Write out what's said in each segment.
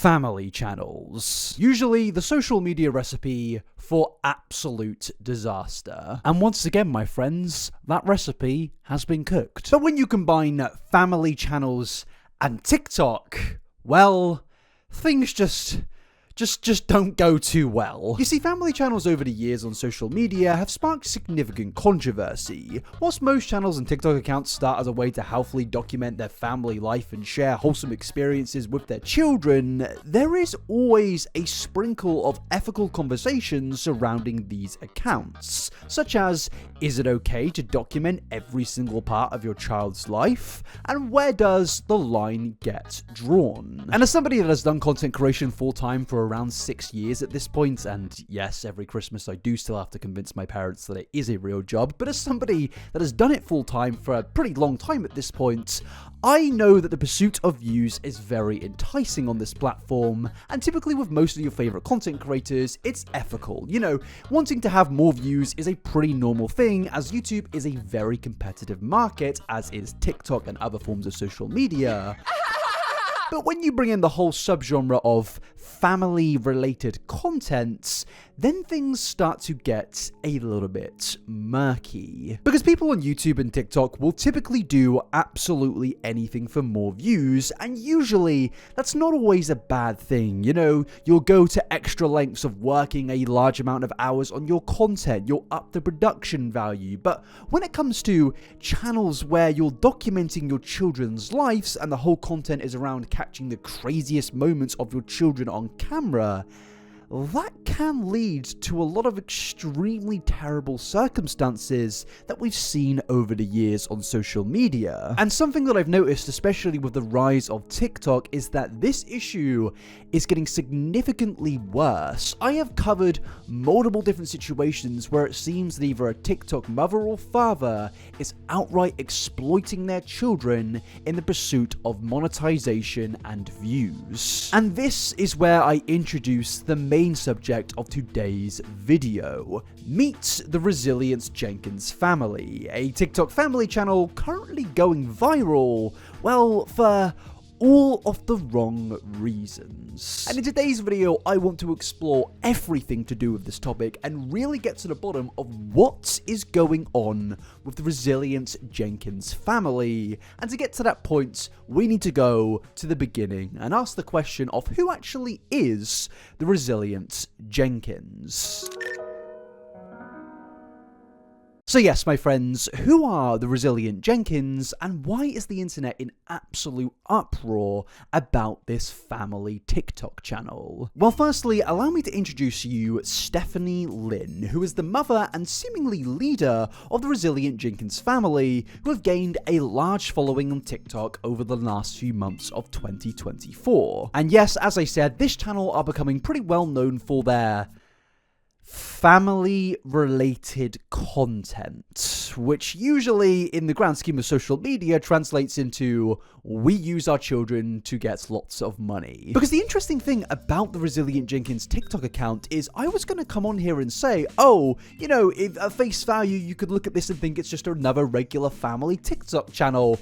family channels. Usually the social media recipe for absolute disaster. And once again, my friends, that recipe has been cooked. But when you combine family channels and TikTok, well, things just don't go too well. You see, family channels over the years on social media have sparked significant controversy. Whilst most channels and TikTok accounts start as a way to healthily document their family life and share wholesome experiences with their children, there is always a sprinkle of ethical conversations surrounding these accounts, such as, is it okay to document every single part of your child's life? And where does the line get drawn? And as somebody that has done content creation full-time for around 6 years at this point, and yes, every Christmas I do still have to convince my parents that it is a real job, but as somebody that has done it full time for a pretty long time at this point, I know that the pursuit of views is very enticing on this platform, and typically with most of your favorite content creators, it's ethical. You know, wanting to have more views is a pretty normal thing, as YouTube is a very competitive market, as is TikTok and other forms of social media. But when you bring in the whole subgenre of family-related content, then things start to get a little bit murky. Because people on YouTube and TikTok will typically do absolutely anything for more views, and usually that's not always a bad thing. You know, you'll go to extra lengths of working a large amount of hours on your content, you'll up the production value. But when it comes to channels where you're documenting your children's lives and the whole content is around catching the craziest moments of your children on camera, that can lead to a lot of extremely terrible circumstances that we've seen over the years on social media. And something that I've noticed, especially with the rise of TikTok, is that this issue is getting significantly worse. I have covered multiple different situations where it seems that either a TikTok mother or father is outright exploiting their children in the pursuit of monetization and views. And this is where I introduce the main subject of today's video. Meet the Resilient Jenkins family, a TikTok family channel currently going viral, well, for all of the wrong reasons. And in today's video, I want to explore everything to do with this topic and really get to the bottom of what is going on with the Resilient Jenkins family. And to get to that point, we need to go to the beginning and ask the question of who actually is the Resilient Jenkins. So yes, my friends, who are the Resilient Jenkins, and why is the internet in absolute uproar about this family TikTok channel? Well, firstly, allow me to introduce you Stephanie Lin, who is the mother and seemingly leader of the Resilient Jenkins family, who have gained a large following on TikTok over the last few months of 2024. And yes, as I said, this channel are becoming pretty well known for their family-related content, which usually, in the grand scheme of social media, translates into we use our children to get lots of money. Because the interesting thing about the Resilient Jenkins TikTok account is I was going to come on here and say, oh, you know, if at face value, you could look at this and think it's just another regular family TikTok channel.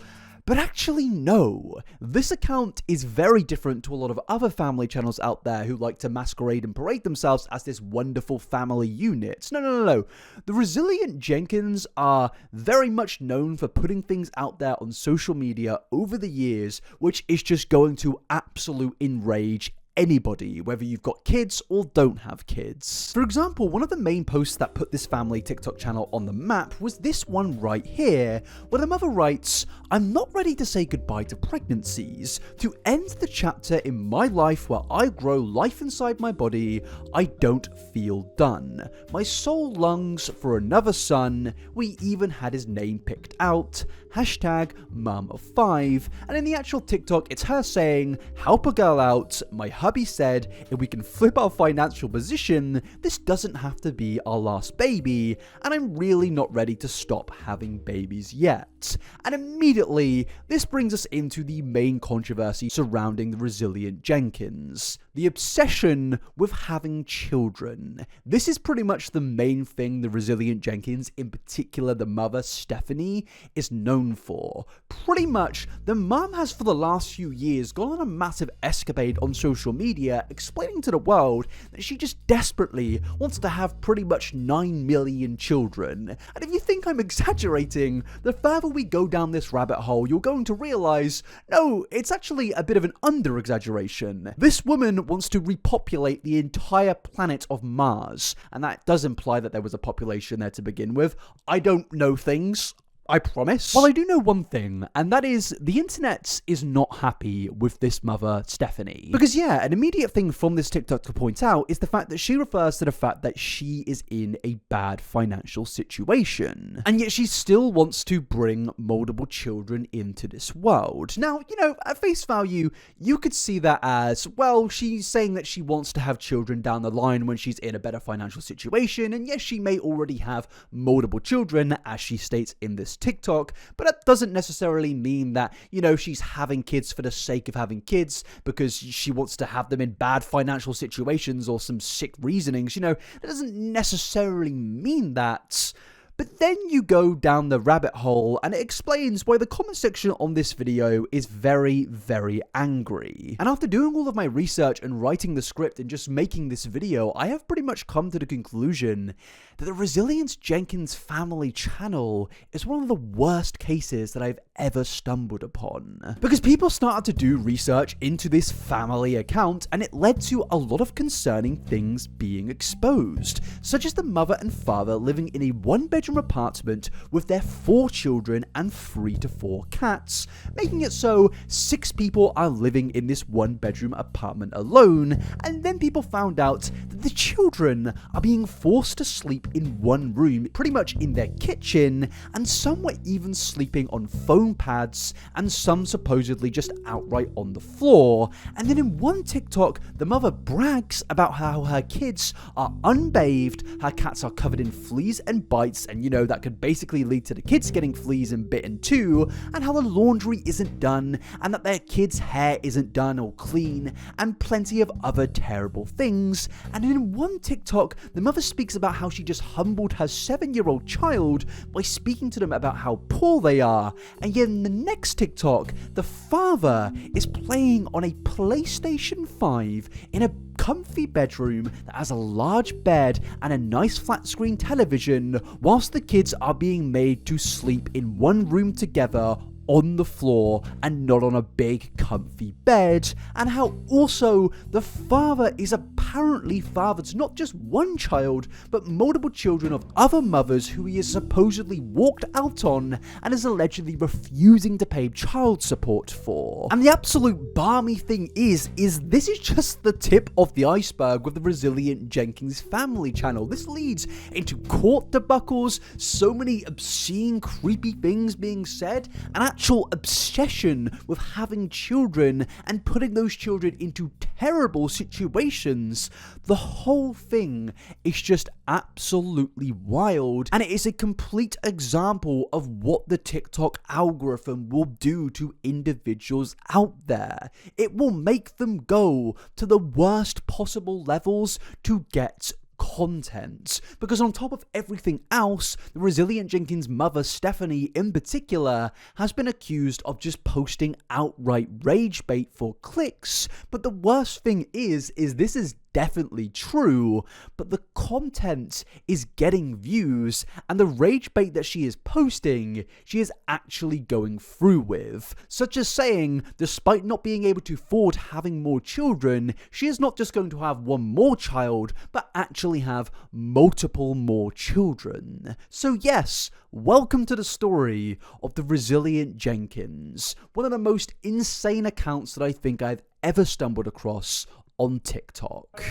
But actually, no. This account is very different to a lot of other family channels out there who like to masquerade and parade themselves as this wonderful family unit. No. The Resilient Jenkins are very much known for putting things out there on social media over the years, which is just going to absolute enrage anybody, whether you've got kids or don't have kids. For example, one of the main posts that put this family TikTok channel on the map was this one right here, where the mother writes, "I'm not ready to say goodbye to pregnancies. To end the chapter in my life where I grow life inside my body, I don't feel done. My soul longs for another son. We even had his name picked out. Hashtag mum of 5. And in the actual TikTok, it's her saying, help a girl out. My hubby said, if we can flip our financial position, this doesn't have to be our last baby. And I'm really not ready to stop having babies yet. And immediately, this brings us into the main controversy surrounding the Resilient Jenkins. The obsession with having children. This is pretty much the main thing the Resilient Jenkins, in particular the mother Stephanie, is known for. Pretty much, the mom has for the last few years gone on a massive escapade on social media, explaining to the world that she just desperately wants to have pretty much 9 million children. And if you think I'm exaggerating, the further we go down this rabbit hole, you're going to realize, no, it's actually a bit of an under-exaggeration. This woman wants to repopulate the entire planet of Mars, and that does imply that there was a population there to begin with. I don't know things, I promise. Well, I do know one thing, and that is the internet is not happy with this mother, Stephanie. Because yeah, an immediate thing from this TikTok to point out is the fact that she refers to the fact that she is in a bad financial situation. And yet she still wants to bring multiple children into this world. Now, you know, at face value, you could see that as, well, she's saying that she wants to have children down the line when she's in a better financial situation, and yes, she may already have multiple children, as she states in this TikTok, but that doesn't necessarily mean that, you know, she's having kids for the sake of having kids because she wants to have them in bad financial situations or some sick reasonings. You know, that doesn't necessarily mean that. But then you go down the rabbit hole and it explains why the comment section on this video is very, very angry. And after doing all of my research and writing the script and just making this video, I have pretty much come to the conclusion that the Resilience Jenkins family channel is one of the worst cases that I've ever stumbled upon. Because people started to do research into this family account and it led to a lot of concerning things being exposed, such as the mother and father living in a one-bedroom apartment with their 4 children and 3 to 4 cats, making it so 6 people are living in this one-bedroom apartment alone, and then people found out that the children are being forced to sleep in one room, pretty much in their kitchen, and some were even sleeping on foam pads, and some supposedly just outright on the floor. And then in one TikTok, the mother brags about how her kids are unbathed, her cats are covered in fleas and bites, and you know, that could basically lead to the kids getting fleas and bitten too, and how the laundry isn't done, and that their kids' hair isn't done or clean, and plenty of other terrible things. And in one TikTok, the mother speaks about how she just humbled her 7-year-old child by speaking to them about how poor they are, and yet in the next TikTok, the father is playing on a PlayStation 5 in a comfy bedroom that has a large bed and a nice flat screen television, whilst the kids are being made to sleep in one room together on the floor and not on a big comfy bed, and how also the father is apparently fathered not just one child but multiple children of other mothers who he has supposedly walked out on and is allegedly refusing to pay child support for. And the absolute balmy thing is this is just the tip of the iceberg with the Resilient Jenkins family channel. This leads into court debacles, so many obscene, creepy things being said, and actual obsession with having children and putting those children into terrible situations. The whole thing is just absolutely wild, and it is a complete example of what the TikTok algorithm will do to individuals out there. It will make them go to the worst possible levels to get content, because on top of everything else, the Resilient Jenkins mother, Stephanie in particular, has been accused of just posting outright rage bait for clicks. But the worst thing is this is definitely true, but the content is getting views, and the rage bait that she is posting, she is actually going through with, such as saying, despite not being able to afford having more children, she is not just going to have one more child, but actually have multiple more children. So yes, welcome to the story of the Resilient Jenkins, one of the most insane accounts that I think I've ever stumbled across on TikTok.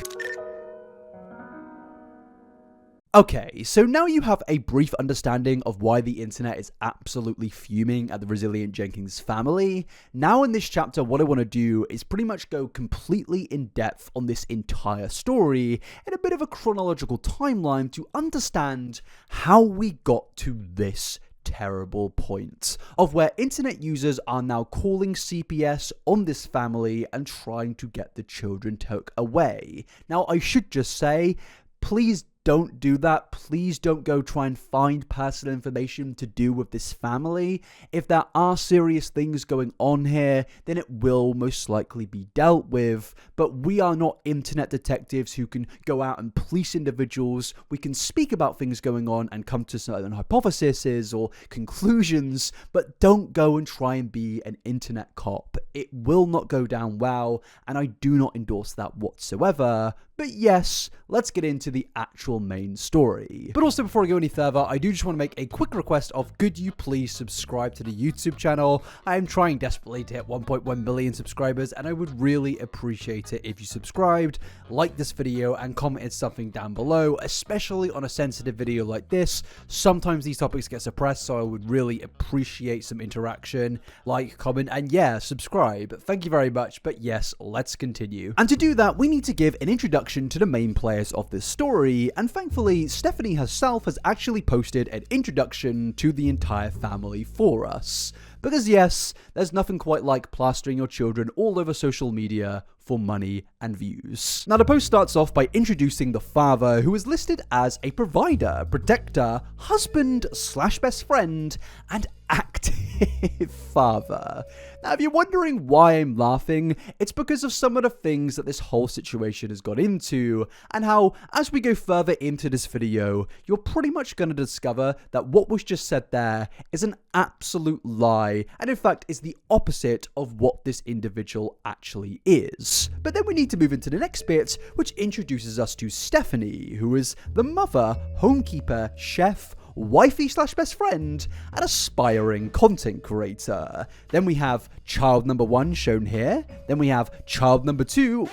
Okay, so now you have a brief understanding of why the internet is absolutely fuming at the Resilient Jenkins family. Now in this chapter, what I want to do is pretty much go completely in depth on this entire story in a bit of a chronological timeline to understand how we got to this terrible point of where internet users are now calling CPS on this family and trying to get the children took away. Now, I should just say, please don't do that. Please don't go try and find personal information to do with this family. If there are serious things going on here, then it will most likely be dealt with. But we are not internet detectives who can go out and police individuals. We can speak about things going on and come to certain hypotheses or conclusions, but don't go and try and be an internet cop. It will not go down well, and I do not endorse that whatsoever. But yes, let's get into the actual main story. But also, before I go any further, I do just want to make a quick request of could you please subscribe to the YouTube channel? I am trying desperately to hit 1.1 million subscribers, and I would really appreciate it if you subscribed, liked this video, and commented something down below, especially on a sensitive video like this. Sometimes these topics get suppressed, so I would really appreciate some interaction. Like, comment, and yeah, subscribe. Thank you very much, but yes, let's continue. And to do that, we need to give an introduction to the main players of this story, and thankfully Stephanie herself has actually posted an introduction to the entire family for us. Because yes, there's nothing quite like plastering your children all over social media for money and views. Now, the post starts off by introducing the father, who is listed as a provider, protector, husband / best friend, and active father. Now, if you're wondering why I'm laughing, it's because of some of the things that this whole situation has got into, and how, as we go further into this video, you're pretty much going to discover that what was just said there is an absolute lie, and in fact is the opposite of what this individual actually is. But then we need to move into the next bit, which introduces us to Stephanie, who is the mother, homekeeper, chef, wifey / best friend, and aspiring content creator. Then we have child number 1 shown here. Then we have child number 2.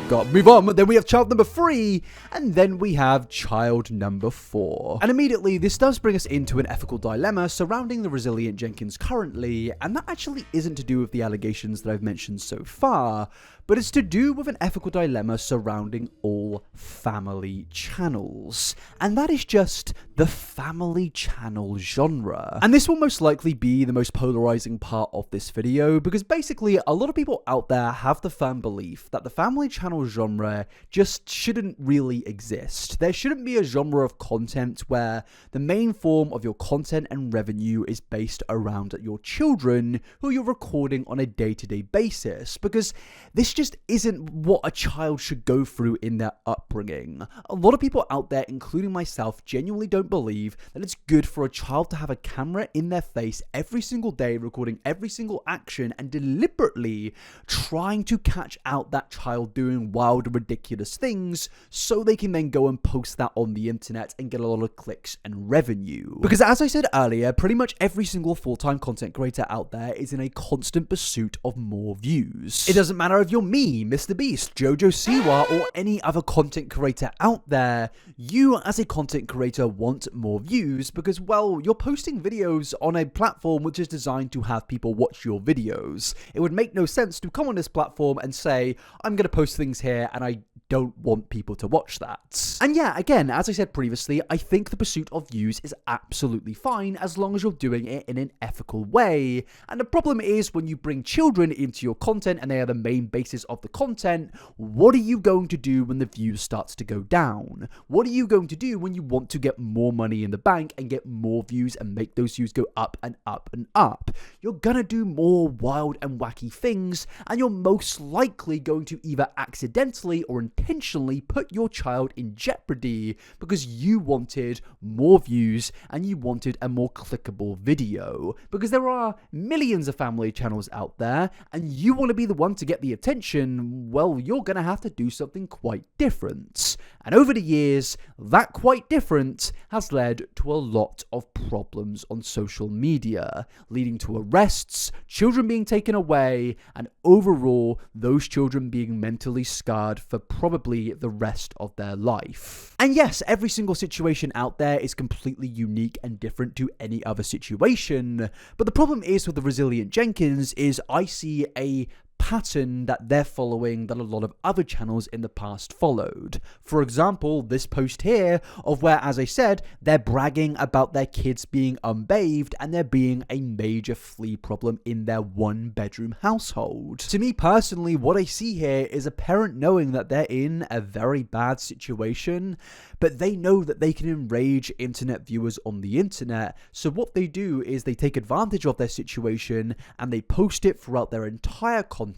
God, move on. Then we have child number 3, and then we have child number 4. And immediately, this does bring us into an ethical dilemma surrounding the resilient Jenkins currently, and that actually isn't to do with the allegations that I've mentioned so far, but it's to do with an ethical dilemma surrounding all family channels. And that is just the family channel genre. And this will most likely be the most polarizing part of this video, because basically a lot of people out there have the firm belief that the family channel genre just shouldn't really exist. There shouldn't be a genre of content where the main form of your content and revenue is based around your children who you're recording on a day-to-day basis, because this just isn't what a child should go through in their upbringing. A lot of people out there, including myself, genuinely don't believe that it's good for a child to have a camera in their face every single day, recording every single action and deliberately trying to catch out that child doing wild, ridiculous things so they can then go and post that on the internet and get a lot of clicks and revenue. Because as I said earlier, pretty much every single full-time content creator out there is in a constant pursuit of more views. It doesn't matter if you're me, Mr. Beast, Jojo Siwa, or any other content creator out there. You as a content creator want more views because, well, you're posting videos on a platform which is designed to have people watch your videos. It would make no sense to come on this platform and say, I'm going to post things here and I don't want people to watch that. And yeah, again, as I said previously, I think the pursuit of views is absolutely fine as long as you're doing it in an ethical way. And the problem is when you bring children into your content and they are the main basis of the content, what are you going to do when the views starts to go down? What are you going to do when you want to get more money in the bank and get more views and make those views go up and up and up? You're gonna do more wild and wacky things, and you're most likely going to either accidentally or intentionally put your child in jeopardy because you wanted more views and you wanted a more clickable video. Because there are millions of family channels out there and you want to be the one to get the attention, well, you're going to have to do something quite different. And over the years, that quite different has led to a lot of problems on social media, leading to arrests, children being taken away, and overall, those children being mentally scarred for probably the rest of their life. And yes, every single situation out there is completely unique and different to any other situation, but the problem is with the resilient Jenkins is I see a pattern that they're following that a lot of other channels in the past followed. For example, this post here of where, as I said, they're bragging about their kids being unbathed and there being a major flea problem in their one-bedroom household. To me personally, what I see here is a parent knowing that they're in a very bad situation, but they know that they can enrage internet viewers on the internet, so what they do is they take advantage of their situation and they post it throughout their entire content,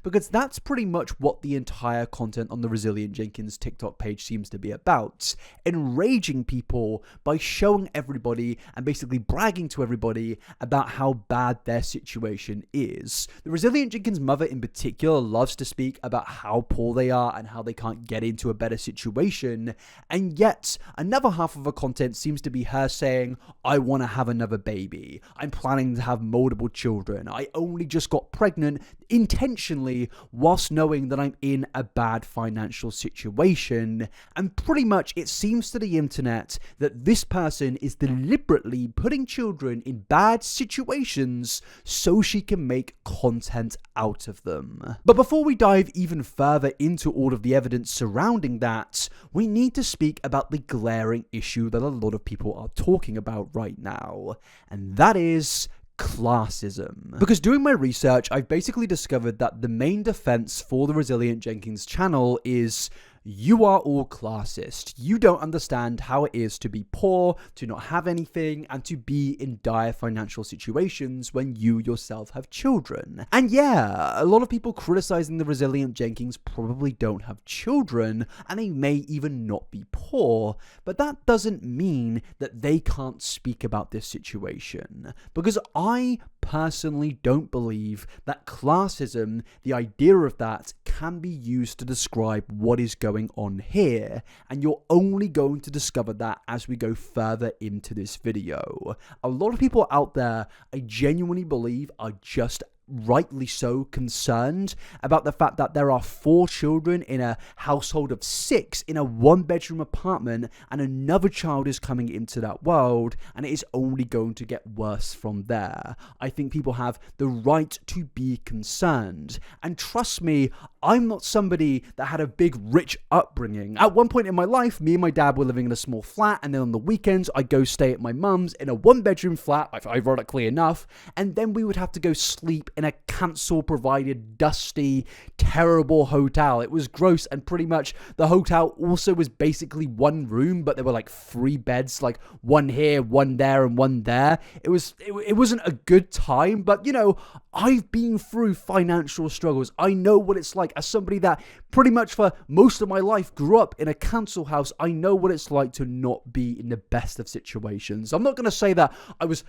because that's pretty much what the entire content on the Resilient Jenkins TikTok page seems to be about. Enraging people by showing everybody and basically bragging to everybody about how bad their situation is. The Resilient Jenkins mother in particular loves to speak about how poor they are and how they can't get into a better situation, and yet another half of her content seems to be her saying, I want to have another baby, I'm planning to have multiple children, I only just got pregnant intentionally whilst knowing that I'm in a bad financial situation. And pretty much it seems to the internet that this person is deliberately putting children in bad situations so she can make content out of them. But before we dive even further into all of the evidence surrounding that, we need to speak about the glaring issue that a lot of people are talking about right now, and that is classism. Because doing my research, I've basically discovered that the main defense for the Resilient Jenkins channel is, you are all classist. You don't understand how it is to be poor, to not have anything, and to be in dire financial situations when you yourself have children. And yeah, a lot of people criticizing the Resilient Jenkins probably don't have children, and they may even not be poor, but that doesn't mean that they can't speak about this situation. Because I personally don't believe that classism, the idea of that, can be used to describe what is going on here, and you're only going to discover that as we go further into this video. A lot of people out there, I genuinely believe, are just rightly so concerned about the fact that there are 4 children in a household of 6 in a one-bedroom apartment, and another child is coming into that world, and it is only going to get worse from there. I think people have the right to be concerned, and trust me, I'm not somebody that had a big rich upbringing. At one point in my life, me and my dad were living in a small flat, and then on the weekends I'd go stay at my mum's in a one-bedroom flat, ironically enough, and then we would have to go sleep in a council-provided, dusty, terrible hotel. It was gross, and pretty much the hotel also was basically one room, but there were like 3 beds, like one here, one there, and one there. It wasn't a good time, but you know, I've been through financial struggles. I know what it's like. As somebody that pretty much for most of my life grew up in a council house, I know what it's like to not be in the best of situations. I'm not going to say that I was,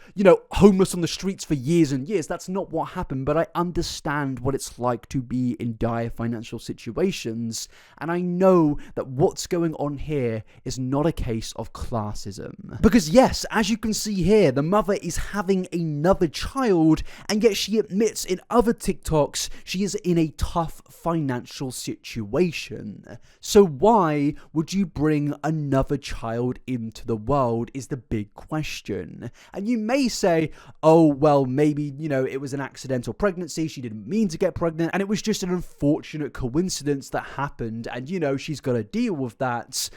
homeless on the streets for years and years. That's not what happened, but I understand what it's like to be in dire financial situations, and I know that what's going on here is not a case of classism. Because yes, as you can see here, the mother is having another child, and yet she admits in other TikToks she is in a tough financial situation. So why would you bring another child into the world is the big question. And you may say, oh, well, maybe, it was an accidental pregnancy, she didn't mean to get pregnant, and it was just an unfortunate coincidence that happened, and, she's got to deal with that.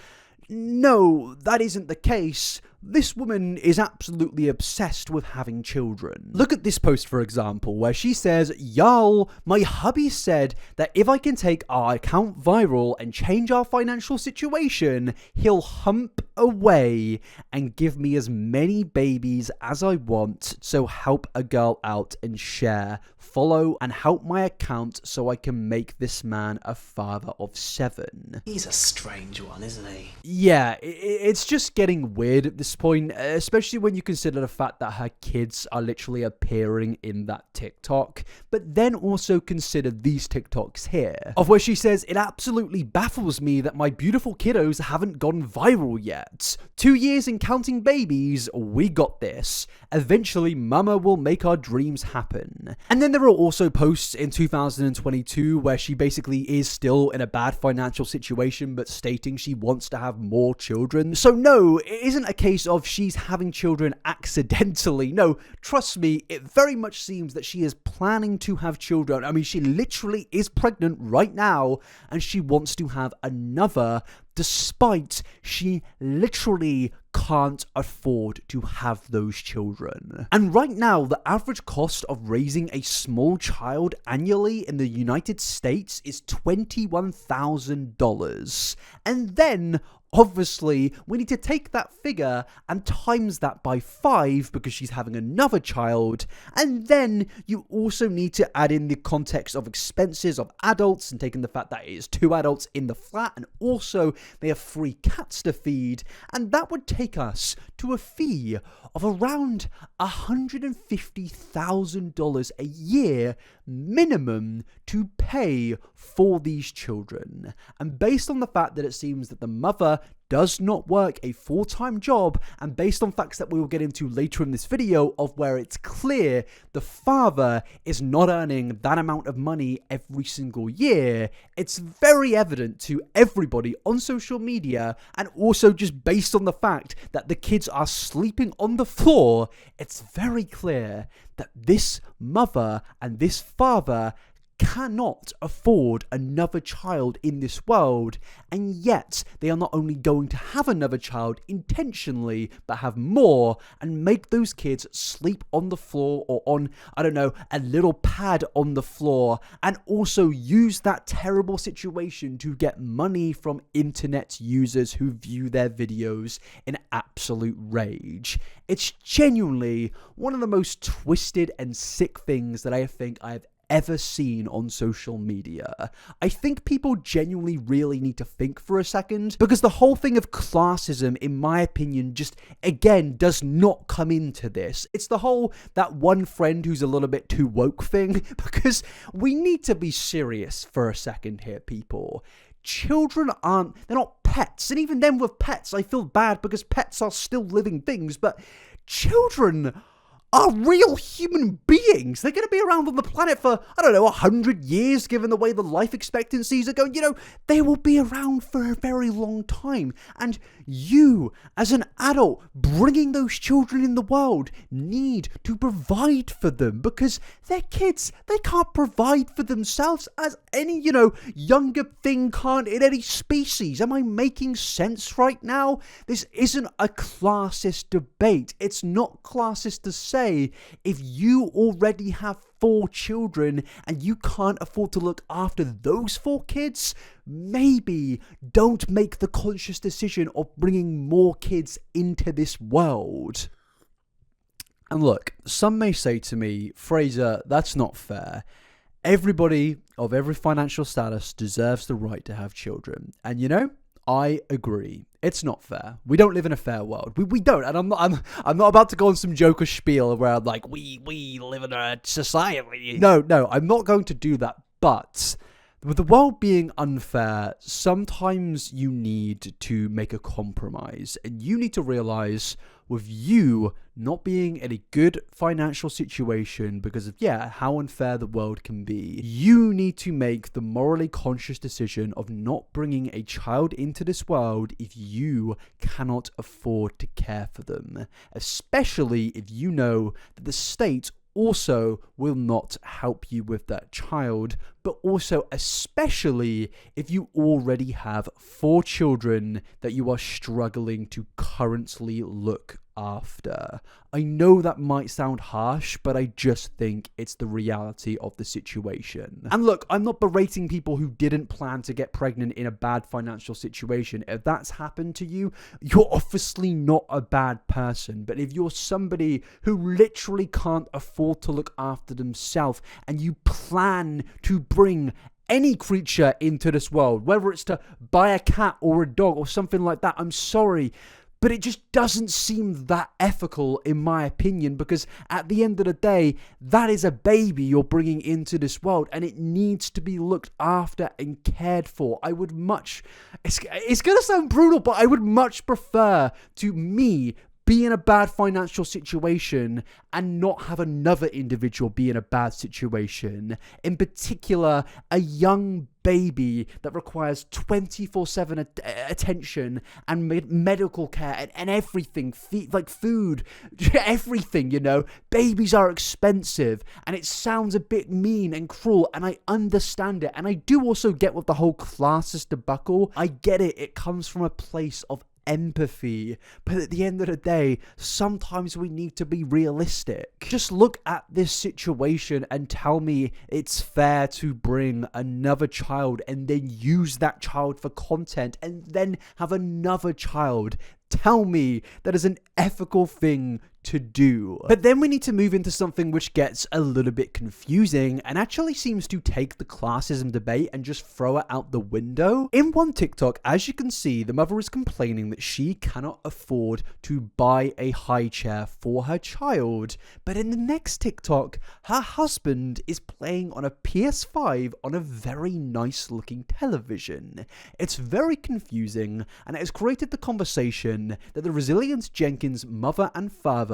No, that isn't the case. This woman is absolutely obsessed with having children. Look at this post, for example, where she says, y'all, my hubby said that if I can take our account viral and change our financial situation, he'll hump away and give me as many babies as I want, so help a girl out and share, follow, and help my account so I can make this man a father of 7. He's a strange one, isn't he? Yeah, it's just getting weird at this point, especially when you consider the fact that her kids are literally appearing in that TikTok. But then also consider these TikToks here, of where she says, it absolutely baffles me that my beautiful kiddos haven't gone viral yet. 2 years and counting babies, we got this. Eventually, mama will make our dreams happen. And then there are also posts in 2022 where she basically is still in a bad financial situation, but stating she wants to have more children. So no, it isn't a case case of she's having children accidentally. No, trust me, it very much seems that she is planning to have children. I mean, she literally is pregnant right now, and she wants to have another, despite she literally can't afford to have those children. And right now, the average cost of raising a small child annually in the United States is $21,000. And then obviously, we need to take that figure and times that by 5 because she's having another child. And then you also need to add in the context of expenses of adults and taking the fact that it is 2 adults in the flat and also they have 3 cats to feed. And that would take us to a fee of around $150,000 a year minimum to pay for these children. And based on the fact that it seems that the mother does not work a full-time job, and based on facts that we will get into later in this video of where it's clear the father is not earning that amount of money every single year, it's very evident to everybody on social media, and also just based on the fact that the kids are sleeping on the floor, it's very clear that this mother and this father cannot afford another child in this world, and yet they are not only going to have another child intentionally, but have more and make those kids sleep on the floor or on, I don't know, a little pad on the floor, and also use that terrible situation to get money from internet users who view their videos in absolute rage. It's genuinely one of the most twisted and sick things that I think I have ever seen on social media. I think people genuinely really need to think for a second, because the whole thing of classism, in my opinion, just again does not come into this. It's the whole that one friend who's a little bit too woke thing, because we need to be serious for a second here, people. Children they're not pets, and even then with pets, I feel bad because pets are still living things, but children are real human beings. They're going to be around on the planet for, I don't know, 100 years, given the way the life expectancies are going. You know, they will be around for a very long time. And you, as an adult, bringing those children in the world, need to provide for them because they're kids. They can't provide for themselves as any, younger thing can't in any species. Am I making sense right now? This isn't a classist debate. It's not classist to say if you already have 4 children and you can't afford to look after those 4 kids, maybe don't make the conscious decision of bringing more kids into this world. And look, some may say to me, Fraser, that's not fair. Everybody of every financial status deserves the right to have children. And I agree. It's not fair. We don't live in a fair world. We don't. And I'm not about to go on some Joker spiel where I'm like, we live in a society. No, I'm not going to do that. But with the world being unfair, sometimes you need to make a compromise. And you need to realize with you not being in a good financial situation because of, how unfair the world can be, you need to make the morally conscious decision of not bringing a child into this world if you cannot afford to care for them, especially if you know that the state also will not help you with that child, but also especially if you already have 4 children that you are struggling to currently look after. I know that might sound harsh, but I just think it's the reality of the situation. And look, I'm not berating people who didn't plan to get pregnant in a bad financial situation. If that's happened to you, you're obviously not a bad person. But if you're somebody who literally can't afford to look after themselves and you plan to bring any creature into this world, whether it's to buy a cat or a dog or something like that, I'm sorry, but it just doesn't seem that ethical in my opinion, because at the end of the day, that is a baby you're bringing into this world and it needs to be looked after and cared for. I would much, it's going to sound brutal, but I would much prefer to me be in a bad financial situation and not have another individual be in a bad situation. In particular, a young baby that requires 24/7 attention and medical care and everything, like food, everything, you know. Babies are expensive, and it sounds a bit mean and cruel, and I understand it. And I do also get with the whole classist debacle. I get it. It comes from a place of empathy, but at the end of the day, sometimes we need to be realistic. Just look at this situation and tell me it's fair to bring another child and then use that child for content and then have another child. Tell me that is an ethical thing to do. But then we need to move into something which gets a little bit confusing and actually seems to take the classism debate and just throw it out the window. In one TikTok, as you can see, the mother is complaining that she cannot afford to buy a high chair for her child. But in the next TikTok, her husband is playing on a PS5 on a very nice looking television. It's very confusing, and it has created the conversation that the resilient Jenkins mother and father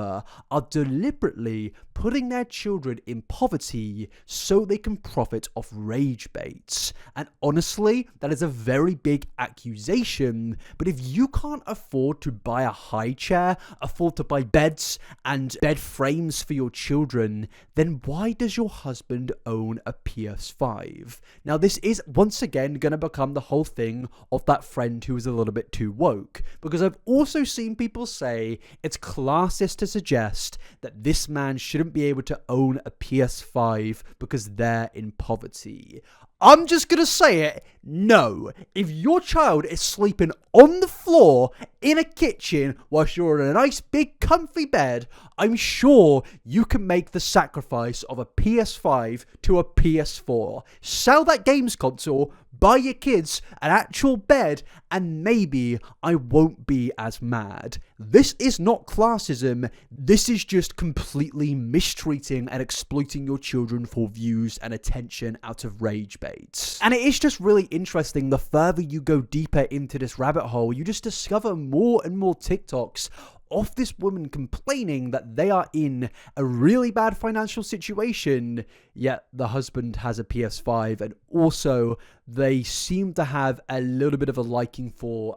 are deliberately putting their children in poverty so they can profit off rage baits. And honestly, that is a very big accusation. But if you can't afford to buy a high chair, afford to buy beds and bed frames for your children, then why does your husband own a PS5? Now, this is once again going to become the whole thing of that friend who is a little bit too woke, because I've also seen people say it's classist to suggest that this man shouldn't be able to own a PS5 because they're in poverty. I'm just gonna say it, no. If your child is sleeping on the floor in a kitchen whilst you're in a nice big comfy bed, I'm sure you can make the sacrifice of a PS5 to a PS4. Sell that games console, buy your kids an actual bed, and maybe I won't be as mad. This is not classism. This is just completely mistreating and exploiting your children for views and attention out of rage baits. And it is just really interesting, the further you go deeper into this rabbit hole, you just discover more and more TikToks of this woman complaining that they are in a really bad financial situation, yet the husband has a PS5, and also they seem to have a little bit of a liking for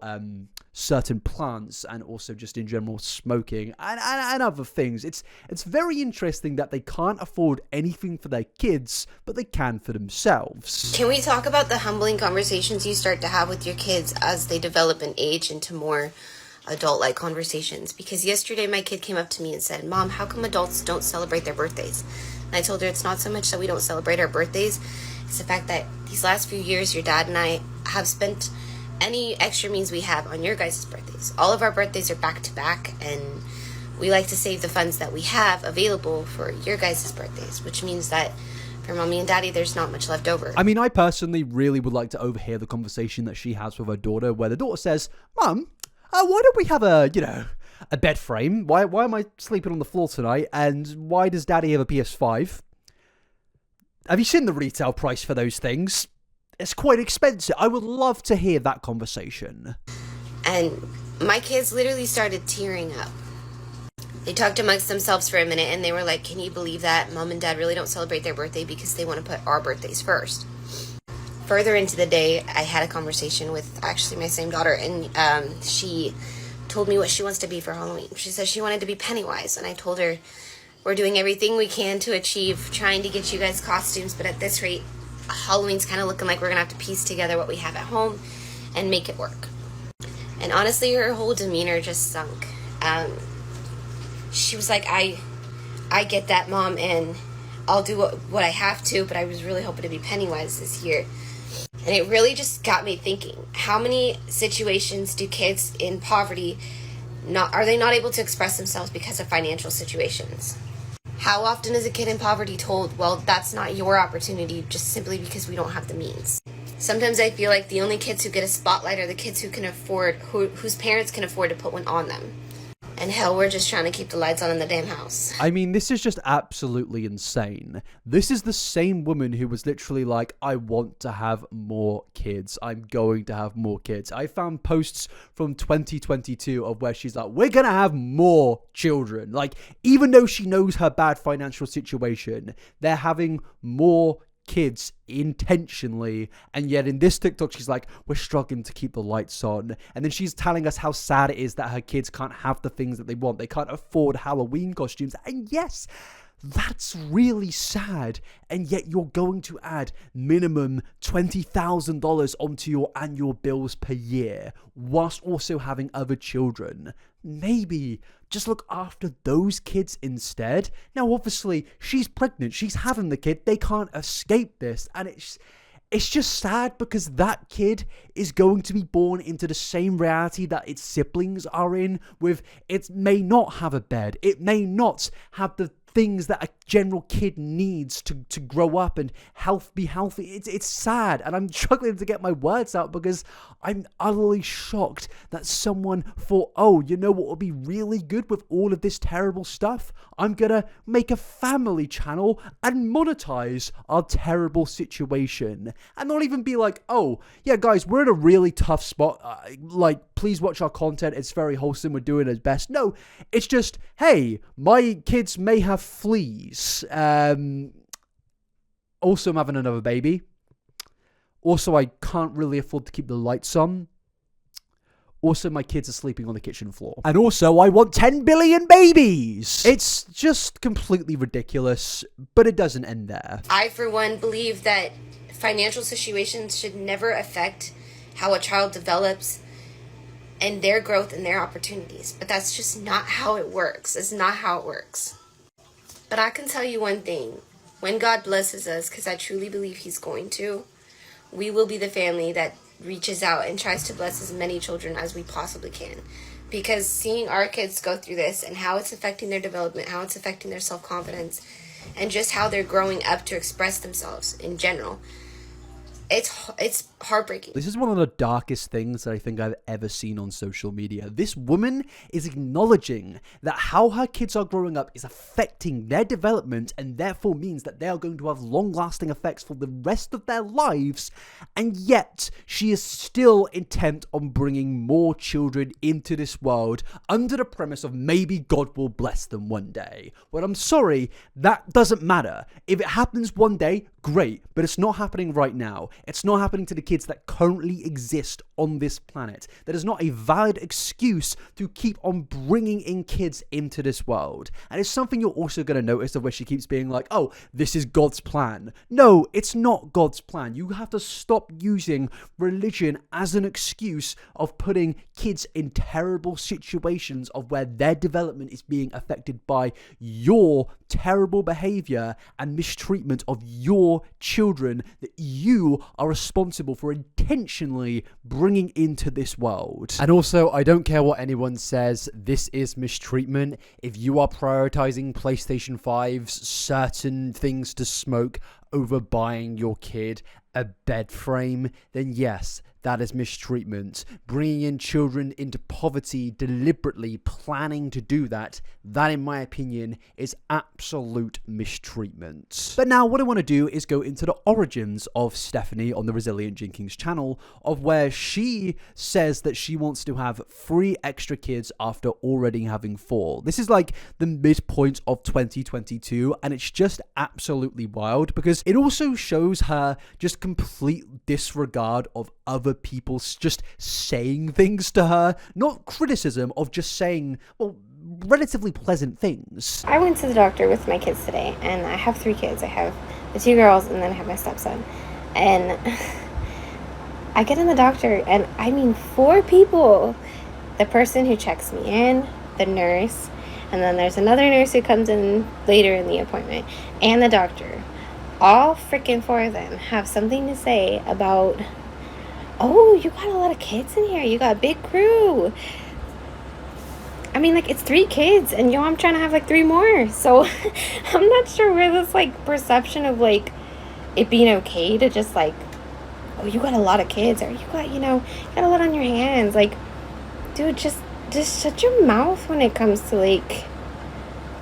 certain plants and also just in general smoking and other things. It's very interesting that they can't afford anything for their kids, but they can for themselves. Can we talk about the humbling conversations you start to have with your kids as they develop and age into more adult-like conversations? Because yesterday my kid came up to me and said, "Mom, how come adults don't celebrate their birthdays?" And I told her it's not so much that we don't celebrate our birthdays, it's the fact that these last few years your dad and I have spent any extra means we have on your guys' birthdays. All of our birthdays are back to back, and we like to save the funds that we have available for your guys' birthdays, which means that for mommy and daddy there's not much left over. I mean, I personally really would like to overhear the conversation that she has with her daughter, where the daughter says, "Mum, why don't we have a bed frame? Why am I sleeping on the floor tonight? And why does daddy have a PS5? Have you seen the retail price for those things? It's quite expensive." I would love to hear that conversation. And my kids literally started tearing up. They talked amongst themselves for a minute and they were like, "Can you believe that mom and dad really don't celebrate their birthday because they want to put our birthdays first?" Further into the day, I had a conversation with actually my same daughter, and she told me what she wants to be for Halloween. She said she wanted to be Pennywise, and I told her we're doing everything we can to achieve trying to get you guys costumes, but at this rate, Halloween's kind of looking like we're going to have to piece together what we have at home and make it work. And honestly, her whole demeanor just sunk. She was like, I get that, Mom, and I'll do what I have to, but I was really hoping to be Pennywise this year. And it really just got me thinking, how many situations do kids in poverty are they not able to express themselves because of financial situations? How often is a kid in poverty told, well, that's not your opportunity just simply because we don't have the means? Sometimes I feel like the only kids who get a spotlight are the kids who can afford, whose parents can afford to put one on them. And hell, we're just trying to keep the lights on in the damn house. I mean, this is just absolutely insane. This is the same woman who was literally like, I want to have more kids. I'm going to have more kids. I found posts from 2022 of where she's like, we're going to have more children. Like, even though she knows her bad financial situation, they're having more kids intentionally, and yet in this TikTok she's like, we're struggling to keep the lights on, and then she's telling us how sad it is that her kids can't have the things that they want. They can't afford Halloween costumes, and yes, that's really sad, and yet you're going to add minimum $20,000 onto your annual bills per year whilst also having other children. Maybe just look after those kids instead. Now, obviously, she's pregnant. She's having the kid. They can't escape this. And it's just sad because that kid is going to be born into the same reality that its siblings are in, with it may not have a bed. It may not have the things that a general kid needs to grow up and be healthy. It's sad, and I'm struggling to get my words out because I'm utterly shocked that someone thought, oh, you know what would be really good with all of this terrible stuff? I'm gonna make a family channel and monetize our terrible situation, and not even be like, oh yeah guys, we're in a really tough spot, like please watch our content, it's very wholesome, we're doing our best. No, it's just, hey, my kids may have fleas. Also, I'm having another baby. Also, I can't really afford to keep the lights on. Also, my kids are sleeping on the kitchen floor. And also, I want 10 billion babies! It's just completely ridiculous, but it doesn't end there. I, for one, believe that financial situations should never affect how a child develops and their growth and their opportunities. But that's just not how it works. It's not how it works. But I can tell you one thing. When God blesses us, because I truly believe He's going to, we will be the family that reaches out and tries to bless as many children as we possibly can. Because seeing our kids go through this and how it's affecting their development, how it's affecting their self-confidence, and just how they're growing up to express themselves in general, it's heartbreaking. This is one of the darkest things that I think I've ever seen on social media. This woman is acknowledging that how her kids are growing up is affecting their development and therefore means that they are going to have long-lasting effects for the rest of their lives, and yet she is still intent on bringing more children into this world under the premise of maybe God will bless them one day. Well, I'm sorry, that doesn't matter. If it happens one day, great, but it's not happening right now. It's not happening to the kids that currently exist on this planet. That is not a valid excuse to keep on bringing in kids into this world. And it's something you're also going to notice of where she keeps being like, oh, this is God's plan. No, it's not God's plan. You have to stop using religion as an excuse of putting kids in terrible situations of where their development is being affected by your terrible behavior and mistreatment of your children that you are responsible for intentionally bringing into this world. And also, I don't care what anyone says, this is mistreatment. If you are prioritizing PlayStation 5's certain things to smoke over buying your kid a bed frame, then yes, that is mistreatment. Bringing in children into poverty deliberately, planning to do that, that in my opinion is absolute mistreatment. But now what I want to do is go into the origins of Stephanie on the Resilient Jenkins channel, of where she says that she wants to have 3 extra kids after already having 4. This is like the midpoint of 2022, and it's just absolutely wild because it also shows her just complete disregard of other people just saying things to her, not criticism, of just saying, well, relatively pleasant things. I went to the doctor with my kids today, and I have 3 kids. I have the 2 girls, and then I have my stepson. And I get in the doctor, and I mean 4 people. The person who checks me in, the nurse, and then there's another nurse who comes in later in the appointment, and the doctor. All freaking 4 of them have something to say about, oh, you got a lot of kids in here. You got a big crew. I mean, like, it's 3 kids, and I'm trying to have, like, 3 more. So, I'm not sure where this, like, perception of, like, it being okay to just, like, oh, you got a lot of kids, or you got, got a lot on your hands. Like, dude, just just shut your mouth when it comes to, like,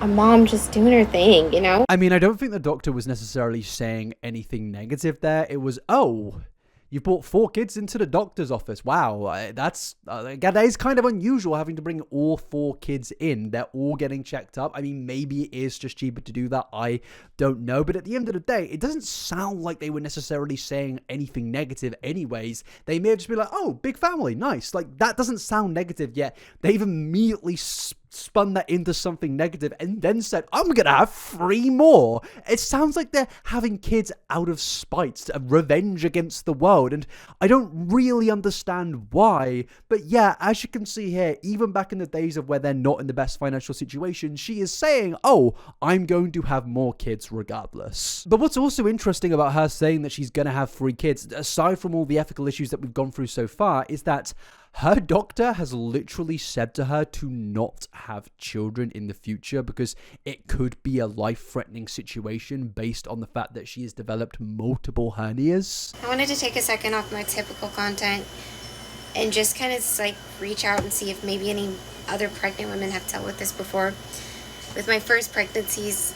a mom just doing her thing, you know? I mean, I don't think the doctor was necessarily saying anything negative there. It was, oh, you brought 4 kids into the doctor's office. Wow, that is kind of unusual, having to bring all 4 kids in. They're all getting checked up. I mean, maybe it is just cheaper to do that. I don't know. But at the end of the day, it doesn't sound like they were necessarily saying anything negative anyways. They may have just been like, oh, big family, nice. Like, that doesn't sound negative yet. They've immediately spun that into something negative and then said, I'm gonna have 3 more. It sounds like they're having kids out of spite, a revenge against the world, and I don't really understand why. But yeah, as you can see here, even back in the days of where they're not in the best financial situation, she is saying, oh, I'm going to have more kids regardless. But what's also interesting about her saying that she's gonna have 3 kids, aside from all the ethical issues that we've gone through so far, is that her doctor has literally said to her to not have children in the future because it could be a life-threatening situation based on the fact that she has developed multiple hernias. I wanted to take a second off my typical content and just kind of like reach out and see if maybe any other pregnant women have dealt with this before. With my first pregnancies,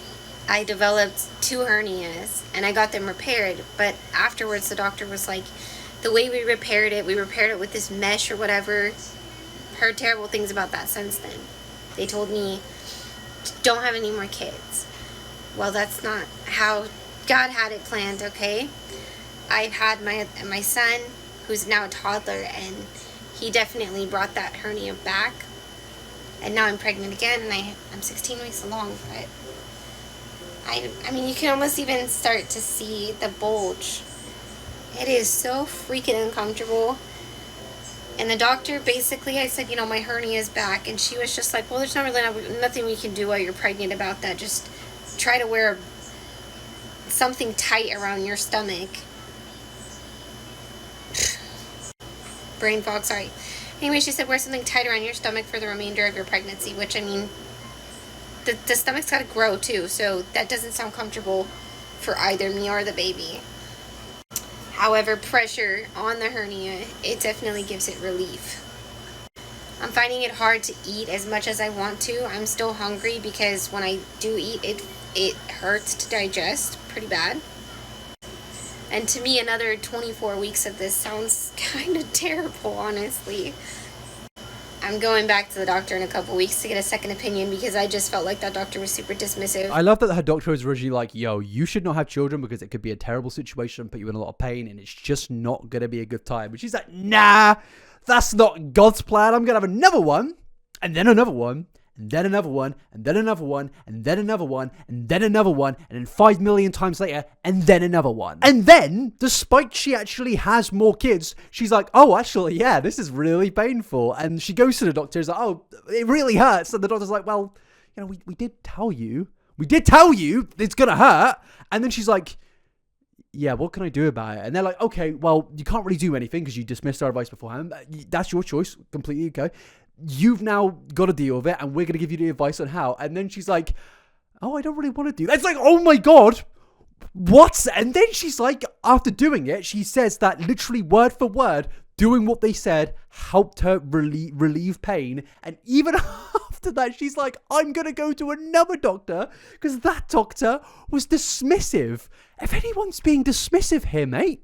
I developed 2 hernias and I got them repaired, but afterwards the doctor was like, the way we repaired it with this mesh or whatever. Heard terrible things about that since then. They told me, don't have any more kids. Well, that's not how God had it planned, okay? I've had my son, who's now a toddler, and he definitely brought that hernia back. And now I'm pregnant again, and I'm 16 weeks along, but I mean, you can almost even start to see the bulge. It is so freaking uncomfortable. And the doctor, basically, I said, you know, my hernia is back. And she was just like, well, there's not really nothing we can do while you're pregnant about that. Just try to wear something tight around your stomach. Brain fog, sorry. Anyway, she said, wear something tight around your stomach for the remainder of your pregnancy. Which, I mean, the stomach's got to grow, too. So that doesn't sound comfortable for either me or the baby. However, pressure on the hernia, it definitely gives it relief. I'm finding it hard to eat as much as I want to. I'm still hungry because when I do eat, it hurts to digest pretty bad. And to me, another 24 weeks of this sounds kind of terrible, honestly. I'm going back to the doctor in a couple weeks to get a second opinion because I just felt like that doctor was super dismissive. I love that her doctor was originally like, yo, you should not have children because it could be a terrible situation, put you in a lot of pain, and it's just not going to be a good time. But she's like, nah, that's not God's plan. I'm going to have another one, and then another one, and then another one, and then another one, and then another one, and then another one, and then 5 million times later, and then another one. And then, despite she actually has more kids, she's like, oh, actually, yeah, this is really painful. And she goes to the doctor, is like, oh, it really hurts. And the doctor's like, well, you know, we did tell you it's gonna hurt. And then she's like, yeah, what can I do about it? And they're like, okay, well, you can't really do anything because you dismissed our advice beforehand. That's your choice, completely okay. You've now got to deal with it, and we're going to give you the advice on how. And then she's like, oh, I don't really want to do that. It's like, oh my God, what? And then she's like, after doing it, she says that literally word for word, doing what they said helped her relieve pain. And even after that, she's like, I'm going to go to another doctor because that doctor was dismissive. If anyone's being dismissive here, mate,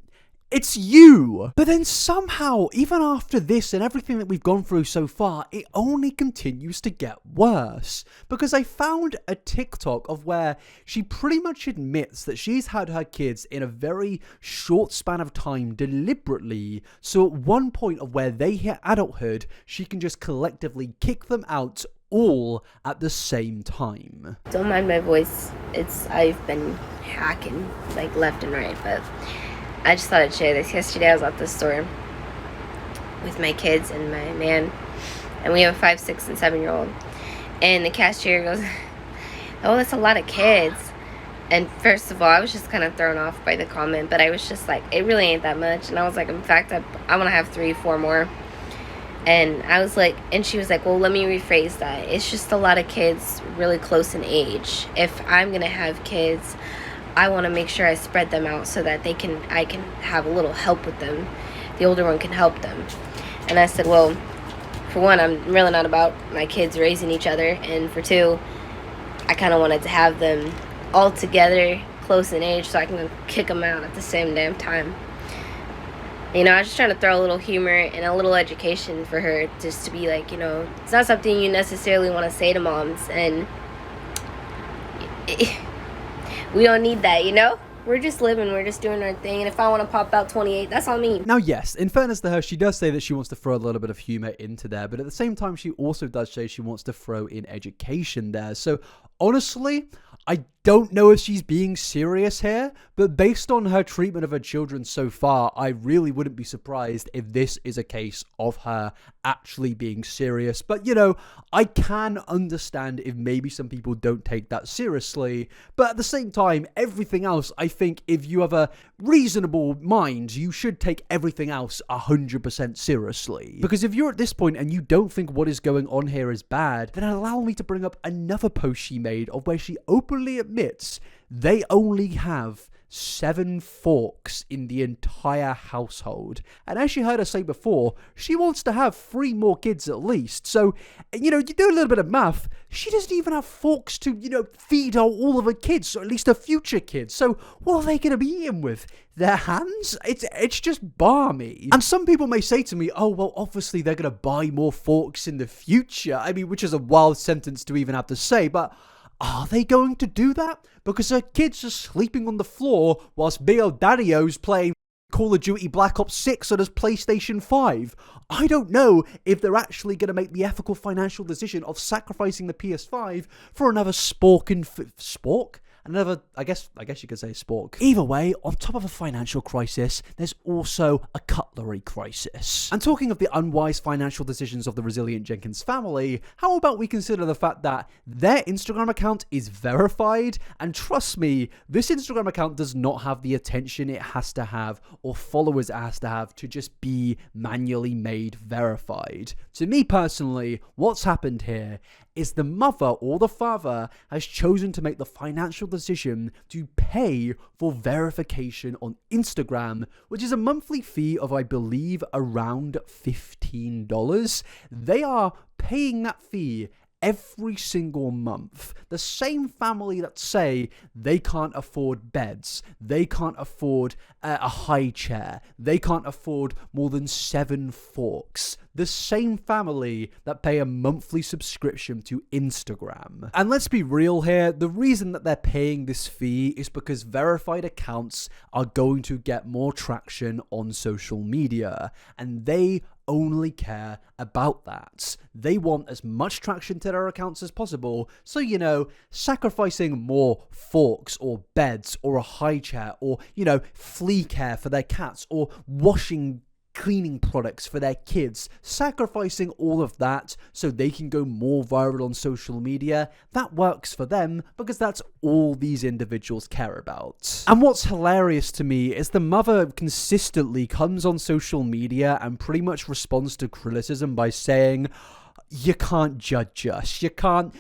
it's you. But then somehow, even after this and everything that we've gone through so far, it only continues to get worse. Because I found a TikTok of where she pretty much admits that she's had her kids in a very short span of time deliberately. So at one point of where they hit adulthood, she can just collectively kick them out all at the same time. Don't mind my voice. I've been hacking like left and right, but I just thought I'd share this. Yesterday I was at the store with my kids and my man, and we have a 5, 6, and 7-year-old. And the cashier goes, oh, that's a lot of kids. And first of all, I was just kind of thrown off by the comment, but I was just like, it really ain't that much. And I was like, in fact, I want to have 3, 4 more. And I was like, and she was like, well, let me rephrase that. It's just a lot of kids really close in age. If I'm going to have kids, I want to make sure I spread them out so that I can have a little help with them. The older one can help them. And I said, well, for one, I'm really not about my kids raising each other, and for two, I kind of wanted to have them all together, close in age, so I can kick them out at the same damn time. You know, I was just trying to throw a little humor and a little education for her, just to be like, you know, it's not something you necessarily want to say to moms, and we don't need that, you know? We're just living, we're just doing our thing, and if I want to pop out 28, that's on me. Now, yes, in fairness to her, she does say that she wants to throw a little bit of humor into there, but at the same time, she also does say she wants to throw in education there. So, honestly, I don't know if she's being serious here, but based on her treatment of her children so far, I really wouldn't be surprised if this is a case of her actually being serious. But, you know, I can understand if maybe some people don't take that seriously, but at the same time, everything else, I think if you have a reasonable mind, you should take everything else 100% seriously. Because if you're at this point and you don't think what is going on here is bad, then allow me to bring up another post she made of where she openly admits they only have 7 forks in the entire household. And as you heard her say before, she wants to have 3 more kids at least. So, you know, you do a little bit of math, she doesn't even have forks to, you know, feed all of her kids, or at least her future kids. So what are they going to be eating with? Their hands? It's just balmy. And some people may say to me, oh, well, obviously they're going to buy more forks in the future. I mean, which is a wild sentence to even have to say, but are they going to do that? Because her kids are sleeping on the floor whilst Big Ol' Daddy-O's playing Call of Duty Black Ops 6 on his PlayStation 5. I don't know if they're actually going to make the ethical financial decision of sacrificing the PS5 for another spork? Another, I guess you could say spork. Either way, on top of a financial crisis, there's also a cutlery crisis. And talking of the unwise financial decisions of the resilient Jenkins family, how about we consider the fact that their Instagram account is verified? And trust me, this Instagram account does not have the attention it has to have or followers it has to have to just be manually made verified. To me personally, what's happened here is the mother or the father has chosen to make the financial decision to pay for verification on Instagram, which is a monthly fee of, I believe, around $15. They are paying that fee every single month. The same family that say they can't afford beds, they can't afford a high chair, they can't afford more than 7 forks. The same family that pay a monthly subscription to Instagram. And let's be real here, the reason that they're paying this fee is because verified accounts are going to get more traction on social media, and they only care about that. They want as much traction to their accounts as possible, so, you know, sacrificing more forks or beds or a high chair or, you know, flea care for their cats or cleaning products for their kids, sacrificing all of that so they can go more viral on social media, that works for them because that's all these individuals care about. And what's hilarious to me is the mother consistently comes on social media and pretty much responds to criticism by saying, you can't judge us, you can't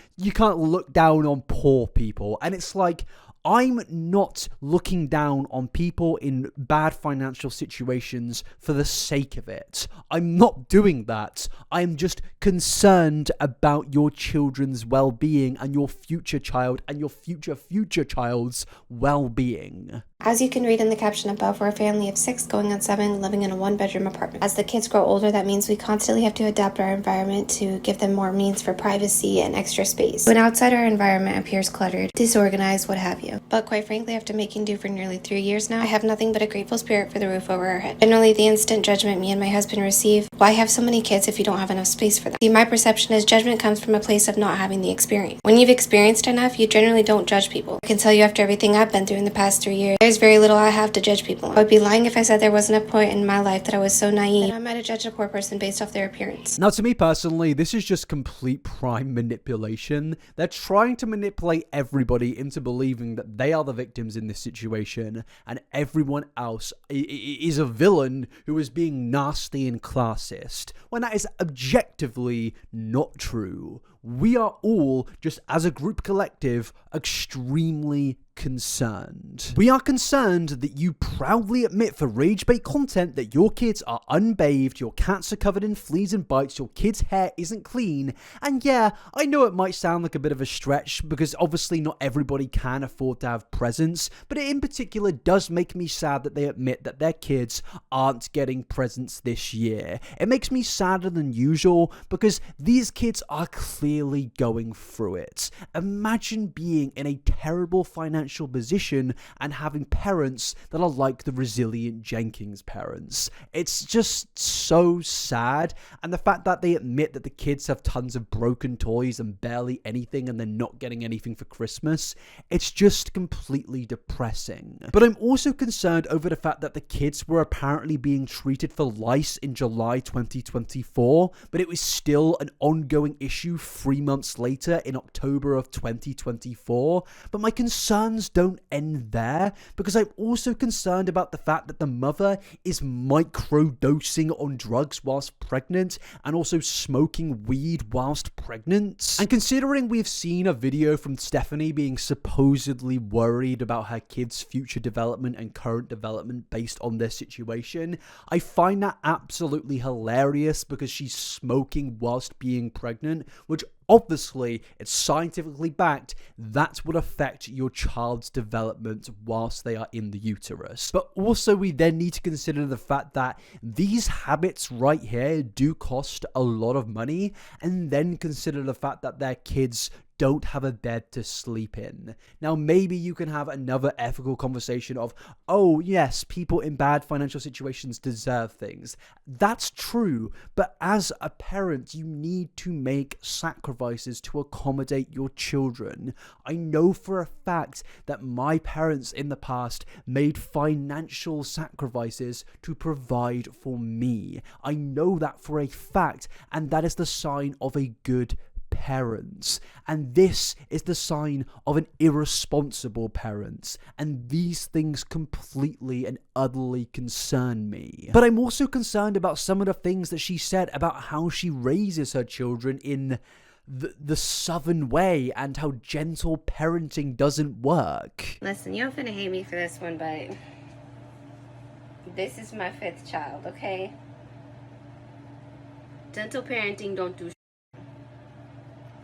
look down on poor people. And it's like, I'm not looking down on people in bad financial situations for the sake of it. I'm not doing that. I'm just concerned about your children's well-being and your future child and your future child's well-being. As you can read in the caption above, we're a family of 6 going on 7 living in a 1-bedroom apartment. As the kids grow older, that means we constantly have to adapt our environment to give them more means for privacy and extra space. When outside our environment appears cluttered, disorganized, what have you. But quite frankly, after making do for nearly 3 years now, I have nothing but a grateful spirit for the roof over our head. Generally, the instant judgment me and my husband receive, why have so many kids if you don't have enough space for them? See, my perception is judgment comes from a place of not having the experience. When you've experienced enough, you generally don't judge people. I can tell you after everything I've been through in the past 3 years, there's very little I have to judge people on. I would be lying if I said there wasn't a point in my life that I was so naive that I might have judged a poor person based off their appearance. Now, to me personally, this is just complete prime manipulation. They're trying to manipulate everybody into believing that they are the victims in this situation and everyone else is a villain who is being nasty and classist, when that is objectively not true. we are all, just as a group collective, extremely concerned. We are concerned that you proudly admit for rage bait content that your kids are unbathed, your cats are covered in fleas and bites, your kid's hair isn't clean, and yeah, I know it might sound like a bit of a stretch because obviously not everybody can afford to have presents, but it in particular does make me sad that they admit that their kids aren't getting presents this year. It makes me sadder than usual because these kids are clearly going through it. Imagine being in a terrible financial position and having parents that are like the resilient Jenkins parents. It's just so sad, and the fact that they admit that the kids have tons of broken toys and barely anything and they're not getting anything for Christmas, it's just completely depressing. But I'm also concerned over the fact that the kids were apparently being treated for lice in July 2024, but it was still an ongoing issue 3 months later in October of 2024. But my concerns don't end there, because I'm also concerned about the fact that the mother is micro-dosing on drugs whilst pregnant and also smoking weed whilst pregnant. And considering we've seen a video from Stephanie being supposedly worried about her kids' future development and current development based on their situation, I find that absolutely hilarious because she's smoking whilst being pregnant, which obviously, it's scientifically backed, that would affect your child's development whilst they are in the uterus. But also, we then need to consider the fact that these habits right here do cost a lot of money, and then consider the fact that their kids don't have a bed to sleep in. Now, maybe you can have another ethical conversation of, oh yes, people in bad financial situations deserve things. That's true, but as a parent, you need to make sacrifices to accommodate your children. I know for a fact that my parents in the past made financial sacrifices to provide for me. I know that for a fact, and that is the sign of a good parents, and this is the sign of an irresponsible parent, and these things completely and utterly concern me. But I'm also concerned about some of the things that she said about how she raises her children in the Southern way and how gentle parenting doesn't work. Listen, you're finna hate me for this one, but this is my 5th child, okay? Gentle parenting don't do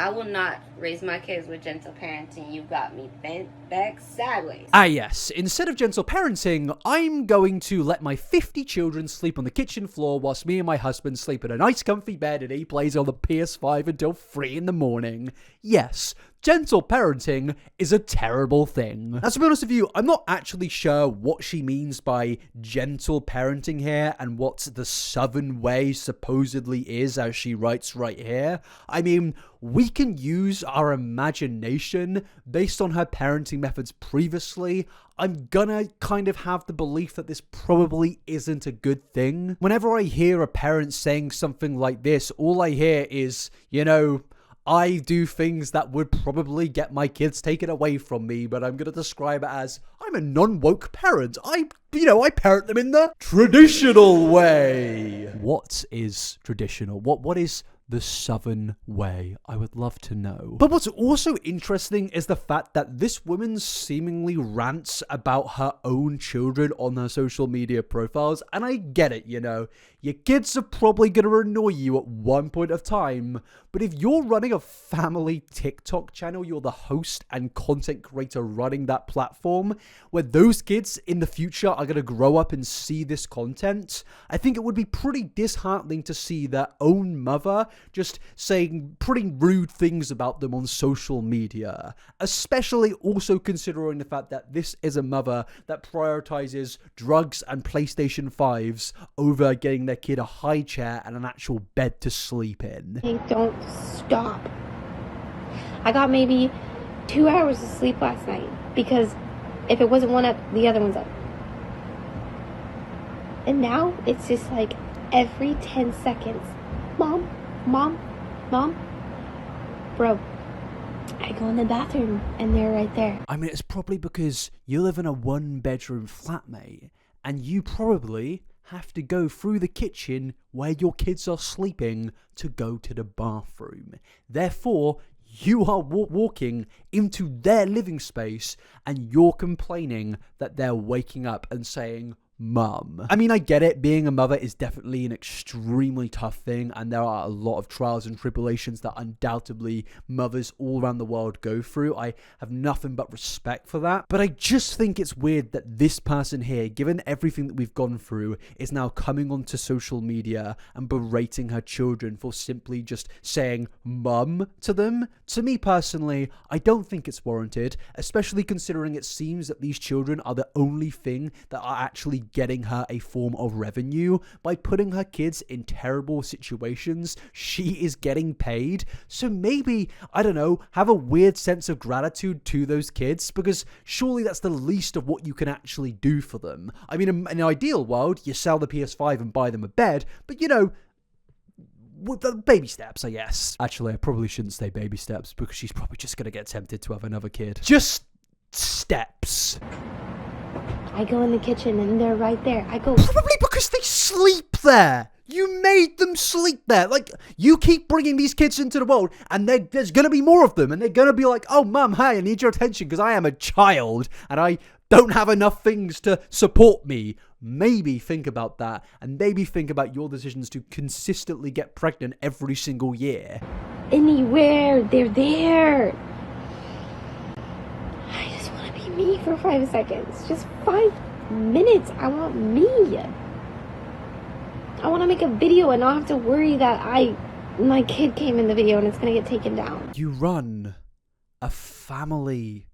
I will not raise my kids with gentle parenting. You got me bent back sideways. Ah yes, instead of gentle parenting, I'm going to let my 50 children sleep on the kitchen floor whilst me and my husband sleep in a nice comfy bed and he plays on the PS5 until 3 in the morning. Yes, gentle parenting is a terrible thing. Now, to be honest with you, I'm not actually sure what she means by gentle parenting here and what the Southern way supposedly is, as she writes right here. I mean, we can use our imagination based on her parenting methods previously. I'm gonna kind of have the belief that this probably isn't a good thing. Whenever I hear a parent saying something like this, all I hear is, you know, I do things that would probably get my kids taken away from me, but I'm going to describe it as, I'm a non-woke parent. I parent them in the traditional way. What is traditional? What is the Southern way? I would love to know. But what's also interesting is the fact that this woman seemingly rants about her own children on her social media profiles, and I get it, you know, your kids are probably going to annoy you at one point of time, but if you're running a family TikTok channel, you're the host and content creator running that platform, where those kids in the future are going to grow up and see this content, I think it would be pretty disheartening to see their own mother just saying pretty rude things about them on social media, especially also considering the fact that this is a mother that prioritizes drugs and PlayStation 5s over getting their kid a high chair and an actual bed to sleep in. Don't stop. I got maybe 2 hours of sleep last night because if it wasn't one up, the other one's up. And now it's just like every 10 seconds, Mom, Mom, Mom. Bro, I go in the bathroom and they're right there. I mean, it's probably because you live in a 1-bedroom flat, mate, and you probably have to go through the kitchen where your kids are sleeping to go to the bathroom. Therefore, you are walking into their living space and you're complaining that they're waking up and saying, Mum. I mean, I get it. Being a mother is definitely an extremely tough thing, and there are a lot of trials and tribulations that undoubtedly mothers all around the world go through. I have nothing but respect for that. But I just think it's weird that this person here, given everything that we've gone through, is now coming onto social media and berating her children for simply just saying mum to them. To me personally, I don't think it's warranted, especially considering it seems that these children are the only thing that are actually getting her a form of revenue. By putting her kids in terrible situations, she is getting paid. So maybe, I don't know, have a weird sense of gratitude to those kids, because surely that's the least of what you can actually do for them. I mean, in an ideal world, you sell the PS5 and buy them a bed, but you know, with the baby steps, I guess. Actually, I probably shouldn't say baby steps, because she's probably just going to get tempted to have another kid. Just steps. I go in the kitchen and they're right there. I go... Probably because they sleep there. You made them sleep there. Like, you keep bringing these kids into the world, and there's going to be more of them, and they're going to be like, oh, Mum, hey, I need your attention because I am a child, and I don't have enough things to support me. Maybe think about that, and maybe think about your decisions to consistently get pregnant every single year. Anywhere, they're there. I just want to be me for 5 seconds. Just 5 minutes. I want me. I want to make a video and not have to worry that my kid came in the video and it's going to get taken down. You run a family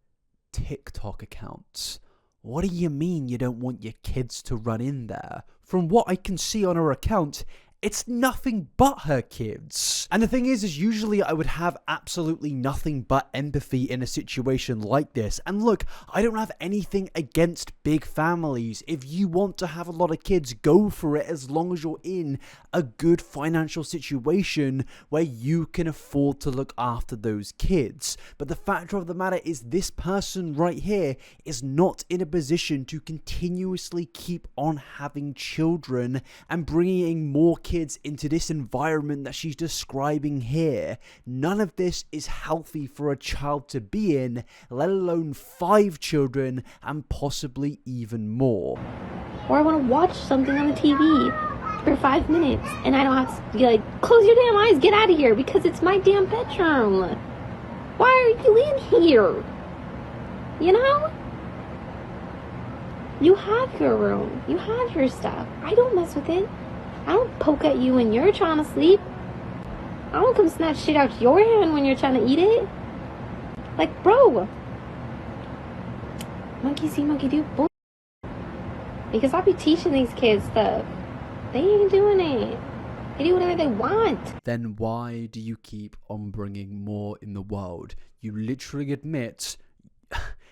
TikTok account. What do you mean you don't want your kids to run in there? From what I can see on her account, it's nothing but her kids. And the thing is usually I would have absolutely nothing but empathy in a situation like this. And look, I don't have anything against big families. If you want to have a lot of kids, go for it, as long as you're in a good financial situation where you can afford to look after those kids. But the fact of the matter is, this person right here is not in a position to continuously keep on having children and bringing more kids into this environment that she's describing here. None of this is healthy for a child to be in, let alone 5 children and possibly even more. Or I want to watch something on the TV for 5 minutes and I don't have to be like, close your damn eyes, get out of here, because it's my damn bedroom. Why are you in here? You know? You have your room. You have your stuff. I don't mess with it. I don't poke at you when you're trying to sleep. I don't come snatch shit out your hand when you're trying to eat it. Like, bro. Monkey see, monkey do. Bull. Because I'll be teaching these kids stuff. They ain't doing it. They do whatever they want. Then why do you keep on bringing more in the world? You literally admit,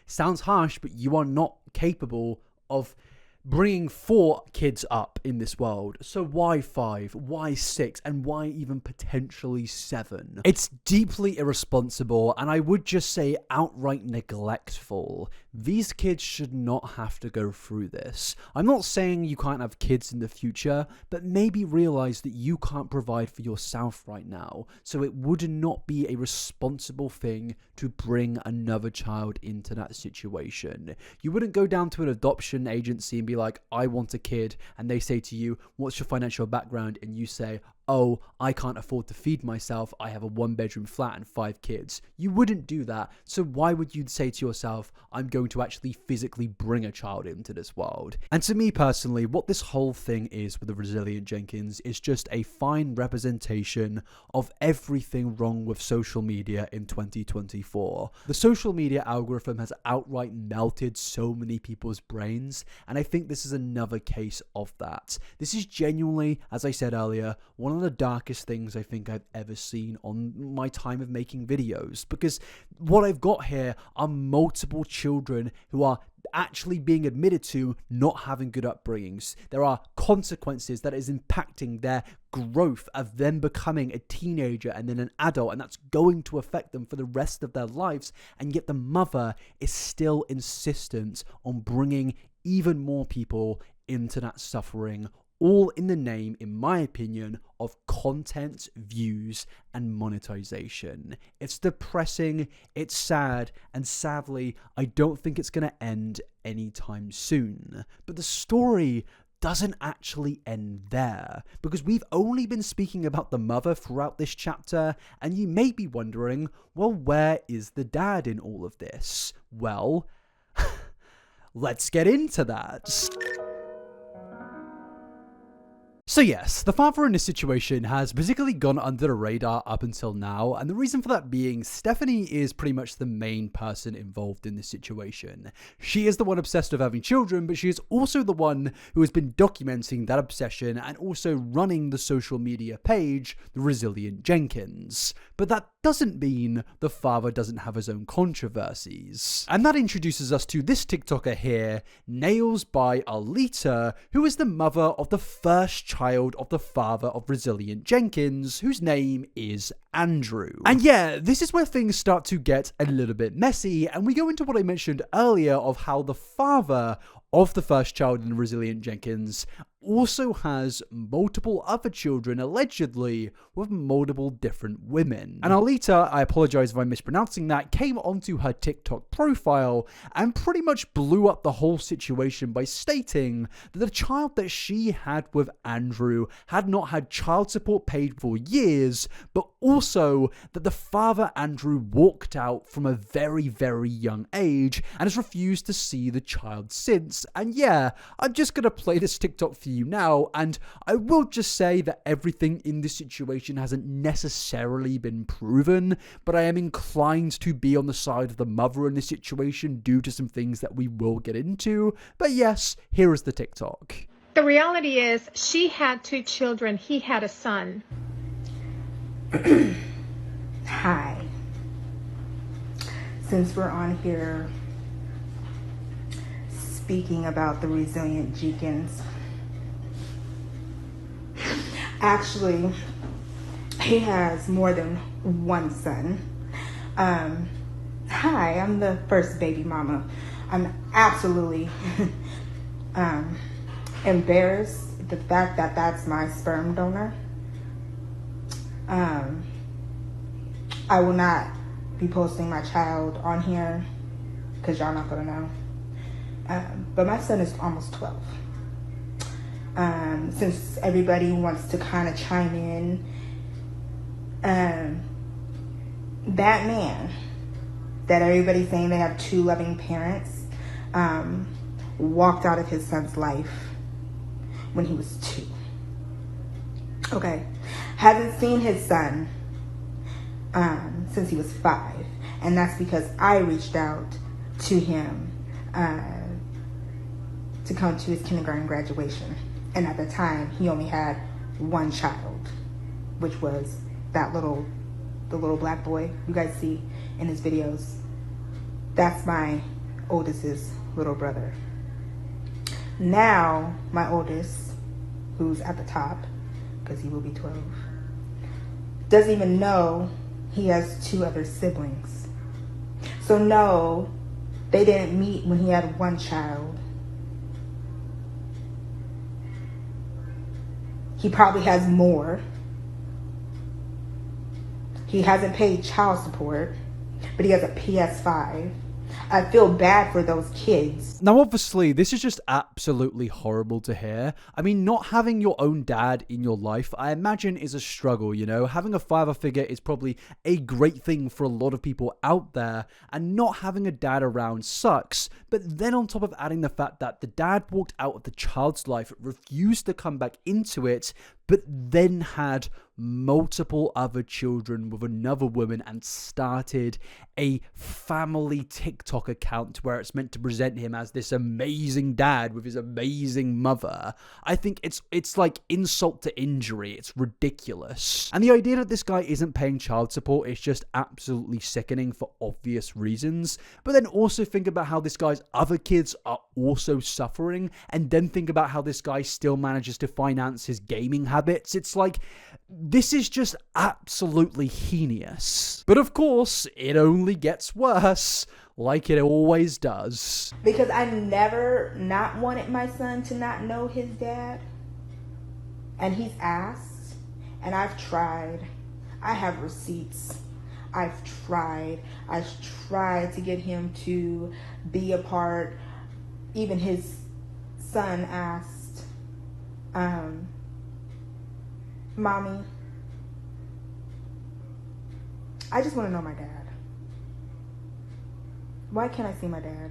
sounds harsh, but you are not capable of bringing 4 kids up in this world. So why 5? Why 6? And why even potentially 7? It's deeply irresponsible, and I would just say outright neglectful. These kids should not have to go through this. I'm not saying you can't have kids in the future, but maybe realize that you can't provide for yourself right now. So it would not be a responsible thing to bring another child into that situation. You wouldn't go down to an adoption agency and be like, I want a kid, and they say to you, what's your financial background? And you say, oh, I can't afford to feed myself, I have a 1-bedroom flat and 5 kids. You wouldn't do that. So why would you say to yourself, I'm going to actually physically bring a child into this world? And to me personally, what this whole thing is with the Resilient Jenkins is just a fine representation of everything wrong with social media in 2024. The social media algorithm has outright melted so many people's brains, and I think this is another case of that. This is genuinely, as I said earlier, one of the darkest things I think I've ever seen on my time of making videos, because what I've got here are multiple children who are actually being admitted to not having good upbringings. There are consequences that is impacting their growth of them becoming a teenager and then an adult, and that's going to affect them for the rest of their lives, and yet the mother is still insistent on bringing even more people into that suffering all in the name, in my opinion, of content, views, and monetization. It's depressing, it's sad, and sadly, I don't think it's going to end anytime soon. But the story doesn't actually end there, because we've only been speaking about the mother throughout this chapter, and you may be wondering, well, where is the dad in all of this? Well, let's get into that. So yes, the father in this situation has basically gone under the radar up until now, and the reason for that being Stephanie is pretty much the main person involved in this situation. She is the one obsessed with having children, but she is also the one who has been documenting that obsession and also running the social media page, The Resilient Jenkins. But that doesn't mean the father doesn't have his own controversies. And that introduces us to this TikToker here, Nails by Alita, who is the mother of the first child of the father of Resilient Jenkins, whose name is Andrew. And yeah, this is where things start to get a little bit messy, and we go into what I mentioned earlier of how the father of the first child in Resilient Jenkins also has multiple other children, allegedly, with multiple different women. And Alita, I apologize if I'm mispronouncing that, came onto her TikTok profile and pretty much blew up the whole situation by stating that the child that she had with Andrew had not had child support paid for years, but also that the father, Andrew, walked out from a very, very young age and has refused to see the child since. And yeah, I'm just gonna play this TikTok for you now, and I will just say that everything in this situation hasn't necessarily been proven, but I am inclined to be on the side of the mother in this situation due to some things that we will get into. But yes, here is the TikTok. The reality is she had 2 children, he had a son. Hi. Since we're on here speaking about the Resilient Jenkins, actually, he has more than one son. Hi, I'm the first baby mama. I'm absolutely embarrassed at the fact that that's my sperm donor. I will not be posting my child on here because y'all not gonna know. But my son is almost 12. Since everybody wants to kind of chime in, that man that everybody's saying they have 2 loving parents, walked out of his son's life when he was 2. Okay. Hasn't seen his son since he was 5, and that's because I reached out to him to come to his kindergarten graduation, and at the time he only had 1 child, which was the little black boy you guys see in his videos. That's my oldest's little brother. Now my oldest, who's at the top because he will be 12, doesn't even know he has 2 other siblings. So no, they didn't meet when he had 1 child. He probably has more. He hasn't paid child support, but he has a PS5. I feel bad for those kids. Now, obviously, this is just absolutely horrible to hear. I mean, not having your own dad in your life, I imagine, is a struggle, you know? Having a father figure is probably a great thing for a lot of people out there, and not having a dad around sucks. But then on top of adding the fact that the dad walked out of the child's life, refused to come back into it, but then had multiple other children with another woman and started a family TikTok account where it's meant to present him as this amazing dad with his amazing mother. I think it's like insult to injury. It's ridiculous. And the idea that this guy isn't paying child support is just absolutely sickening for obvious reasons. But then also think about how this guy's other kids are also suffering, and then think about how this guy still manages to finance his gaming habits. It's like, this is just absolutely heinous. But of course, it only gets worse, like it always does. Because I never not wanted my son to not know his dad. And he's asked, and I've tried. I have receipts. I've tried to get him to be a part. Even his son asked, Mommy, I just want to know my dad. Why can't I see my dad?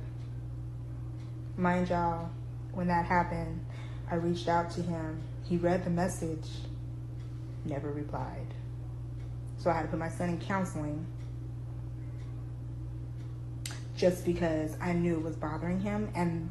Mind y'all, when that happened, I reached out to him. He read the message, never replied. So I had to put my son in counseling just because I knew it was bothering him, and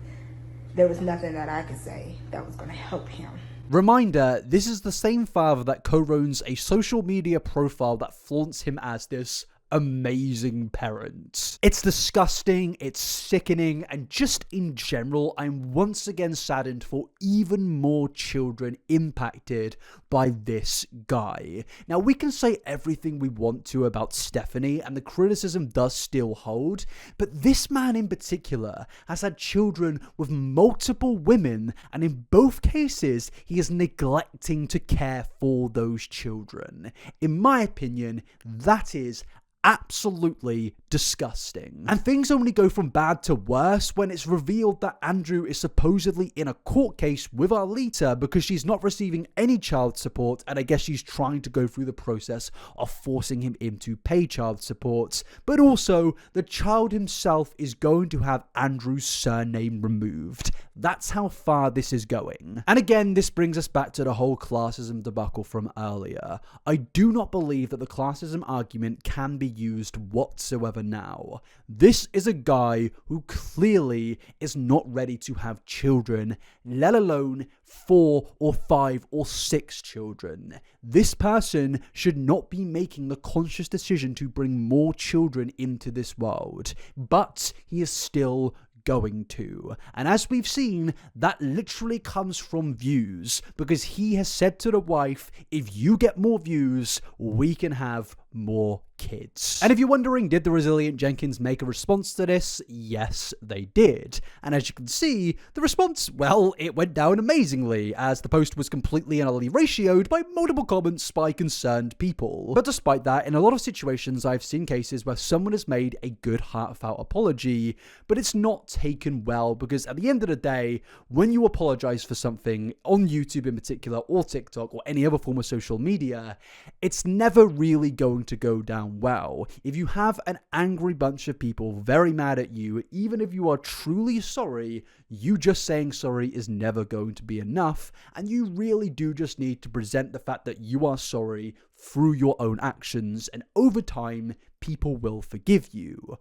there was nothing that I could say that was going to help him. Reminder, this is the same father that co-owns a social media profile that flaunts him as this amazing parent. It's disgusting, it's sickening, and just in general, I'm once again saddened for even more children impacted by this guy. Now, we can say everything we want to about Stephanie, and the criticism does still hold, but this man in particular has had children with multiple women, and in both cases, he is neglecting to care for those children. In my opinion, that is absolutely disgusting. And things only go from bad to worse when it's revealed that Andrew is supposedly in a court case with Arlita because she's not receiving any child support, and I guess she's trying to go through the process of forcing him into pay child support, but also the child himself is going to have Andrew's surname removed. That's how far this is going. And again, this brings us back to the whole classism debacle from earlier. I do not believe that the classism argument can be used whatsoever now. This is a guy who clearly is not ready to have children, let alone 4 or 5 or 6 children. This person should not be making the conscious decision to bring more children into this world, but he is still going to. And as we've seen, that literally comes from views, because he has said to the wife, if you get more views, we can have more kids. And if you're wondering, did the resilient Jenkins make a response to this? Yes, they did. And as you can see, the response, well, it went down amazingly, as the post was completely and utterly ratioed by multiple comments by concerned people. But despite that, in a lot of situations, I've seen cases where someone has made a good heartfelt apology, but it's not taken well, because at the end of the day, when you apologize for something, on YouTube in particular, or TikTok, or any other form of social media, it's never really going to go down well. If you have an angry bunch of people very mad at you, even if you are truly sorry, you just saying sorry is never going to be enough, and you really do just need to present the fact that you are sorry through your own actions, and over time, people will forgive you.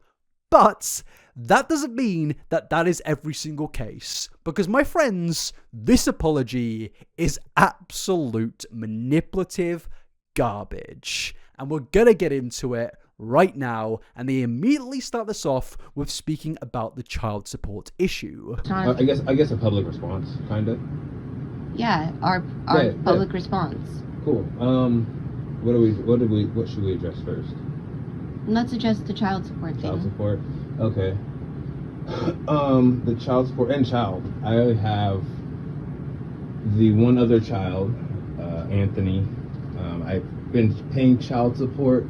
But that doesn't mean that that is every single case, because my friends, this apology is absolute manipulative garbage. And we're gonna get into it right now, and they immediately start this off with speaking about the child support issue. I guess a public response, kind of. Yeah, our public response. Cool. What should we address first? Let's address the child support thing. Child support. Okay. The child support and child. I have the one other child, Anthony. I've been paying child support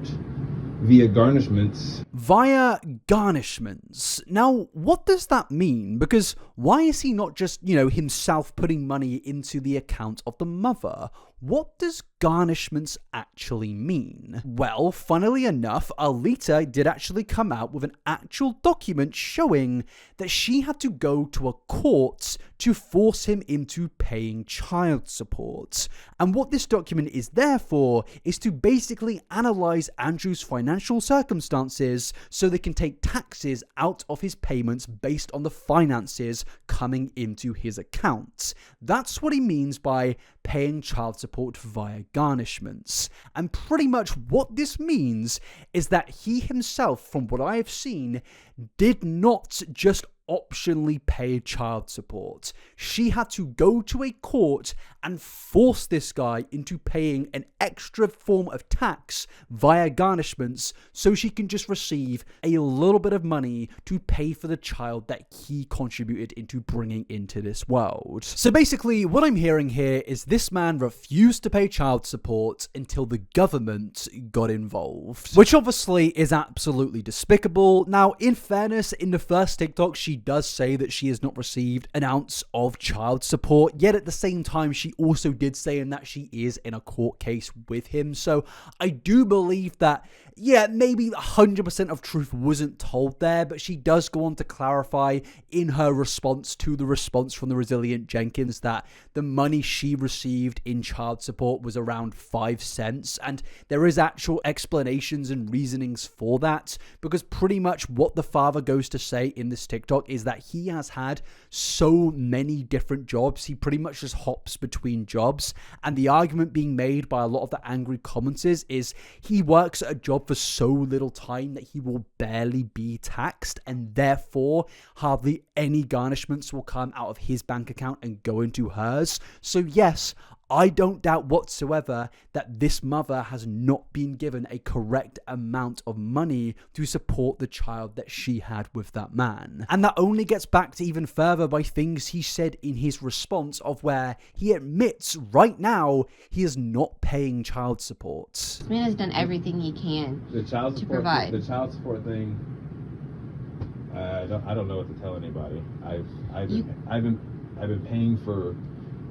via garnishments. Via garnishments. Now, what does that mean? Because why is he not just, himself putting money into the account of the mother? What does garnishments actually mean? Well, funnily enough, Arlita did actually come out with an actual document showing that she had to go to a court to force him into paying child support. And what this document is there for is to basically analyze Andrew's financial circumstances so they can take taxes out of his payments based on the finances coming into his account. That's what he means by paying child support via garnishments. And pretty much what this means is that he himself, from what I have seen, did not just optionally pay child support. She had to go to a court and force this guy into paying an extra form of tax via garnishments so she can just receive a little bit of money to pay for the child that he contributed into bringing into this world. So basically, what I'm hearing here is this man refused to pay child support until the government got involved, which obviously is absolutely despicable. Now, in fairness, in the first TikTok, she does say that she has not received an ounce of child support, yet at the same time, she also did say in that she is in a court case with him. So I do believe that, yeah, maybe 100% of truth wasn't told there, but she does go on to clarify in her response to the response from the resilient Jenkins that the money she received in child support was around 5 cents. And there is actual explanations and reasonings for that, because pretty much what the father goes to say in this TikTok is that he has had so many different jobs. He pretty much just hops between jobs. And the argument being made by a lot of the angry commenters is he works at a job for so little time that he will barely be taxed, and therefore hardly any garnishments will come out of his bank account and go into hers. So yes, I don't doubt whatsoever that this mother has not been given a correct amount of money to support the child that she had with that man. And that only gets back to even further by things he said in his response, of where he admits right now he is not paying child support. This man has done everything he can to provide. The child support thing, I don't know what to tell anybody. I've been paying for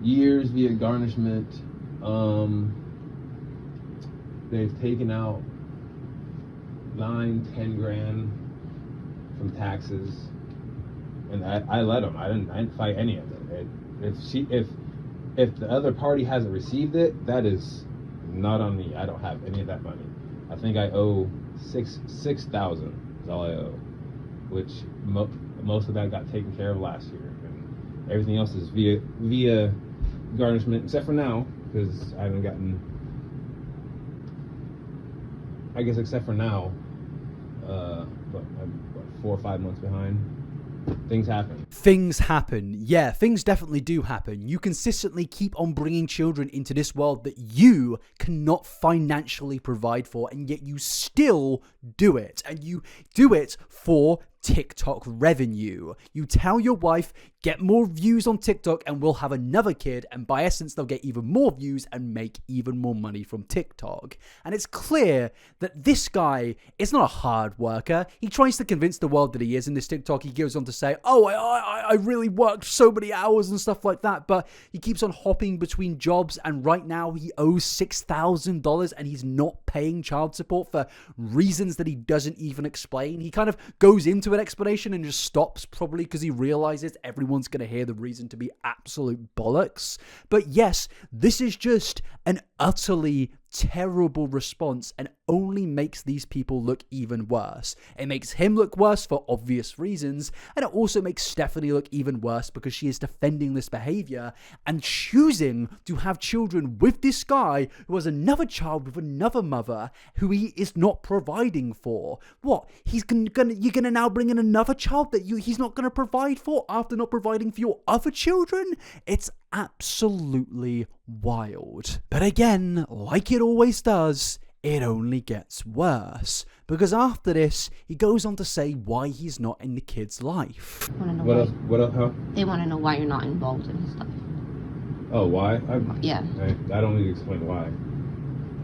years via garnishment. They've taken out 9-10 grand from taxes, and I let them. I didn't fight any of it. If the other party hasn't received it, that is not on me. I don't have any of that money. I think I owe $6,000 is all I owe, which most of that got taken care of last year, and everything else is via garnishment, except for now, because I haven't gotten, I guess except for now, I'm 4 or 5 months behind. Things happen. Things happen. Yeah, things definitely do happen. You consistently keep on bringing children into this world that you cannot financially provide for, and yet you still do it. And you do it for TikTok revenue. You tell your wife, get more views on TikTok and we'll have another kid, and by essence they'll get even more views and make even more money from TikTok. And it's clear that this guy is not a hard worker. He tries to convince the world that he is in this TikTok. He goes on to say, oh, I really worked so many hours and stuff like that, but he keeps on hopping between jobs, and right now he owes $6,000 and he's not paying child support for reasons that he doesn't even explain. He kind of goes into an explanation and just stops, probably because he realizes everyone's going to hear the reason to be absolute bollocks. But yes, this is just an utterly terrible response and only makes these people look even worse. It makes him look worse for obvious reasons, and it also makes Stephanie look even worse because she is defending this behavior and choosing to have children with this guy who has another child with another mother who he is not providing for. What? You're gonna now bring in another child that he's not gonna provide for after not providing for your other children? It's absolutely wild. But again, like it always does, it only gets worse. Because after this, he goes on to say why he's not in the kid's life. What else? How? They want to know why you're not involved in his stuff. Oh, why? Yeah. I don't need to explain why.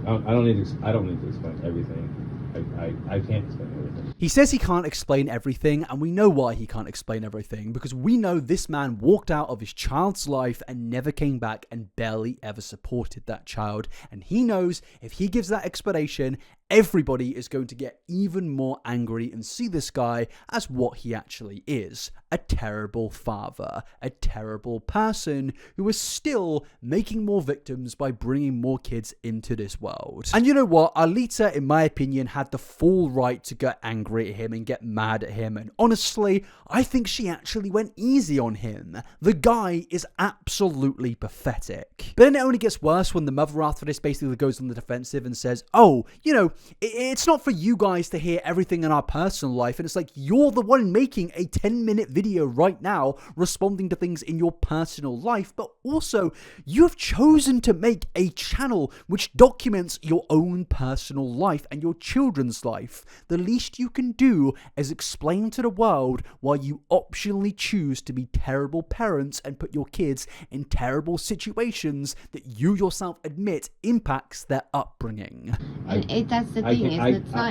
I don't need to explain everything. I can't explain everything. He says he can't explain everything, and we know why he can't explain everything, because we know this man walked out of his child's life and never came back and barely ever supported that child. And he knows if he gives that explanation, everybody is going to get even more angry and see this guy as what he actually is. A terrible father, a terrible person who is still making more victims by bringing more kids into this world. And you know what? Alita, in my opinion, had the full right to get angry at him and get mad at him. And honestly, I think she actually went easy on him. The guy is absolutely pathetic. But then it only gets worse when the mother after this basically goes on the defensive and says, oh, you know, it's not for you guys to hear everything in our personal life, and it's like, you're the one making a 10-minute video right now responding to things in your personal life, but also you have chosen to make a channel which documents your own personal life and your children's life. The least you can do is explain to the world why you optionally choose to be terrible parents and put your kids in terrible situations that you yourself admit impacts their upbringing. And that's the thing,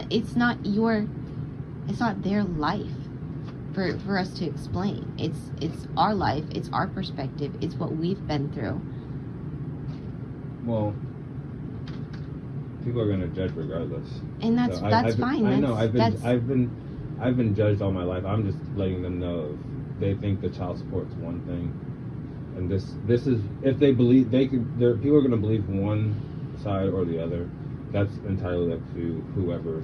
it's not their life for us to explain. It's our life, it's our perspective, it's what we've been through. Well, people are gonna judge regardless, and that's fine. I know I've been judged all my life. I'm just letting them know if they think the child support's one thing, and this is, if they believe people are gonna believe one side or the other. That's entirely up to whoever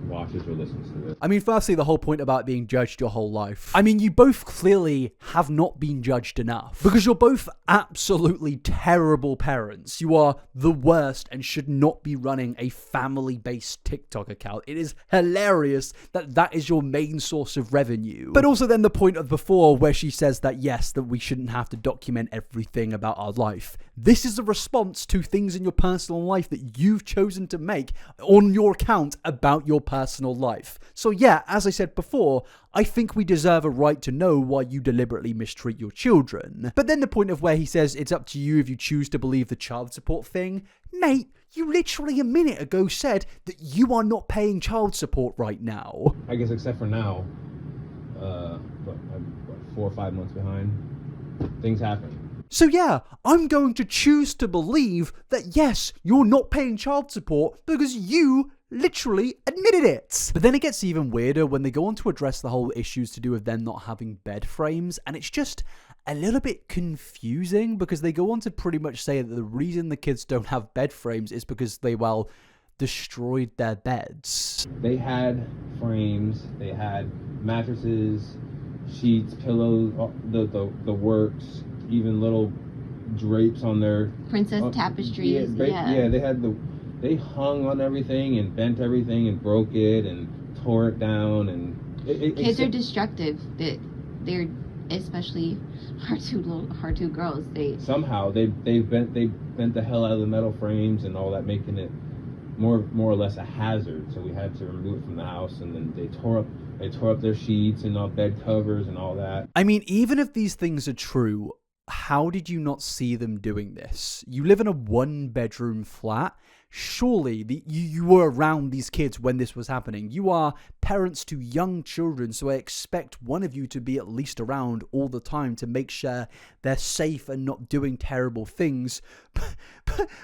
watches or listens to this. I mean, firstly, the whole point about being judged your whole life. I mean, you both clearly have not been judged enough, because you're both absolutely terrible parents. You are the worst and should not be running a family-based TikTok account. It is hilarious that that is your main source of revenue. But also then the point of before where she says that, yes, that we shouldn't have to document everything about our life. This is a response to things in your personal life that you've chosen to make on your account about your personal life. So yeah, as I said before, I think we deserve a right to know why you deliberately mistreat your children. But then the point of where he says it's up to you if you choose to believe the child support thing. Mate, you literally a minute ago said that you are not paying child support right now. I guess except for now, I'm 4 or 5 months behind. Things happen. So yeah, I'm going to choose to believe that yes, you're not paying child support because you literally admitted it. But then it gets even weirder when they go on to address the whole issues to do with them not having bed frames, and it's just a little bit confusing because they go on to pretty much say that the reason the kids don't have bed frames is because they, well, destroyed their beds. They had frames, they had mattresses, sheets, pillows, the works, even little drapes on their princess tapestries. Yeah, they hung on everything and bent everything and broke it and tore it down, and kids are destructive. They're especially our two girls. They bent the hell out of the metal frames and all that, making it more or less a hazard. So we had to remove it from the house, and then they tore up their sheets and all bed covers and all that. I mean, even if these things are true, how did you not see them doing this? You live in a 1-bedroom flat. Surely you were around these kids when this was happening. You are parents to young children, so I expect one of you to be at least around all the time to make sure they're safe and not doing terrible things.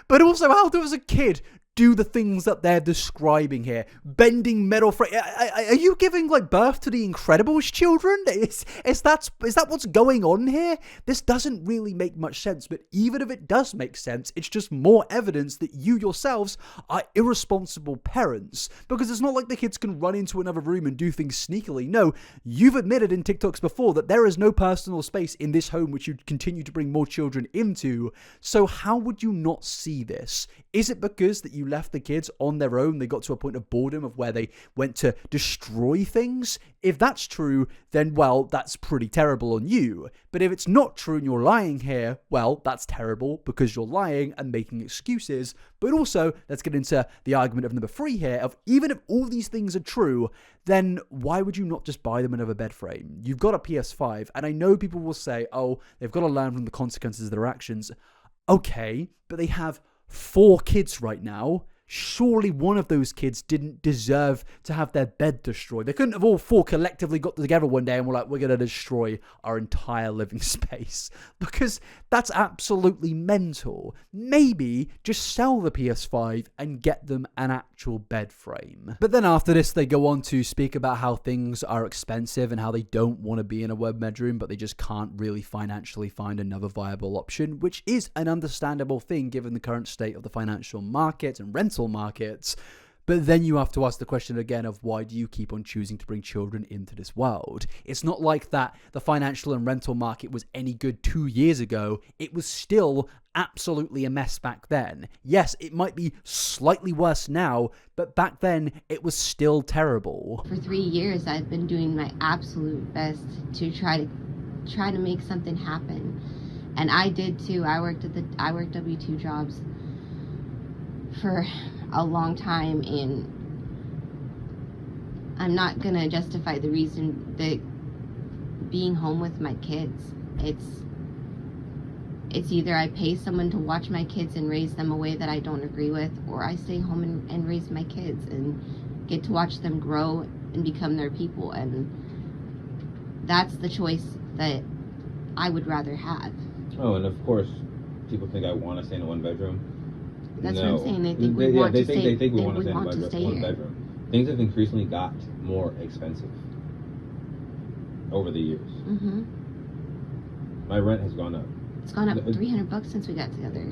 But also, how does a kid do the things that they're describing here? Bending metal frame. Are you giving like birth to the Incredibles children? Is that what's going on here? This doesn't really make much sense, but even if it does make sense, it's just more evidence that you yourselves are irresponsible parents, because it's not like the kids can run into another room and do things sneakily. No, you've admitted in TikToks before that there is no personal space in this home which you continue to bring more children into. So how would you not see this? Is it because that you left the kids on their own? They got to a point of boredom of where they went to destroy things? If that's true, then, well, that's pretty terrible on you. But if it's not true and you're lying here, well, that's terrible because you're lying and making excuses. But also, let's get into the argument of number 3 here of, even if all these things are true, then why would you not just buy them another bed frame? You've got a PS5, and I know people will say, oh, they've got to learn from the consequences of their actions. Okay, but they have 4 kids right now. Surely one of those kids didn't deserve to have their bed destroyed. They couldn't have all 4 collectively got together one day and were like, we're going to destroy our entire living space. Because that's absolutely mental. Maybe just sell the PS5 and get them an actual bed frame. But then after this, they go on to speak about how things are expensive and how they don't want to be in a 1-bedroom, but they just can't really financially find another viable option, which is an understandable thing given the current state of the financial market and rental markets. But then you have to ask the question again of why do you keep on choosing to bring children into this world? It's not like that the financial and rental market was any good 2 years ago. It was still absolutely a mess back then. Yes, it might be slightly worse now, but back then it was still terrible. For 3 years, I've been doing my absolute best to try to make something happen. And I did too. I worked W-2 jobs for a long time, and I'm not gonna justify the reason that being home with my kids, it's either I pay someone to watch my kids and raise them a way that I don't agree with, or I stay home and raise my kids and get to watch them grow and become their people. And that's the choice that I would rather have. Oh, and of course, people think I want to stay in a one bedroom. That's No. what I'm saying. They think we want to stay. They think we They want to would stay in one bedroom. Things have increasingly got more expensive over the years. Mm-hmm. My rent has gone up. It's gone up $300 since we got together.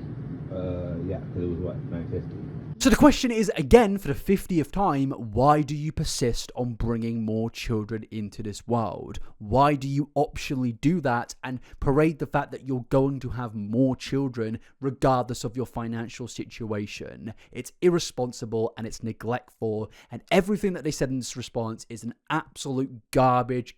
Yeah, because it was what, $950. So the question is, again, for the 50th time, why do you persist on bringing more children into this world? Why do you optionally do that and parade the fact that you're going to have more children regardless of your financial situation? It's irresponsible and it's neglectful, and everything that they said in this response is an absolute garbage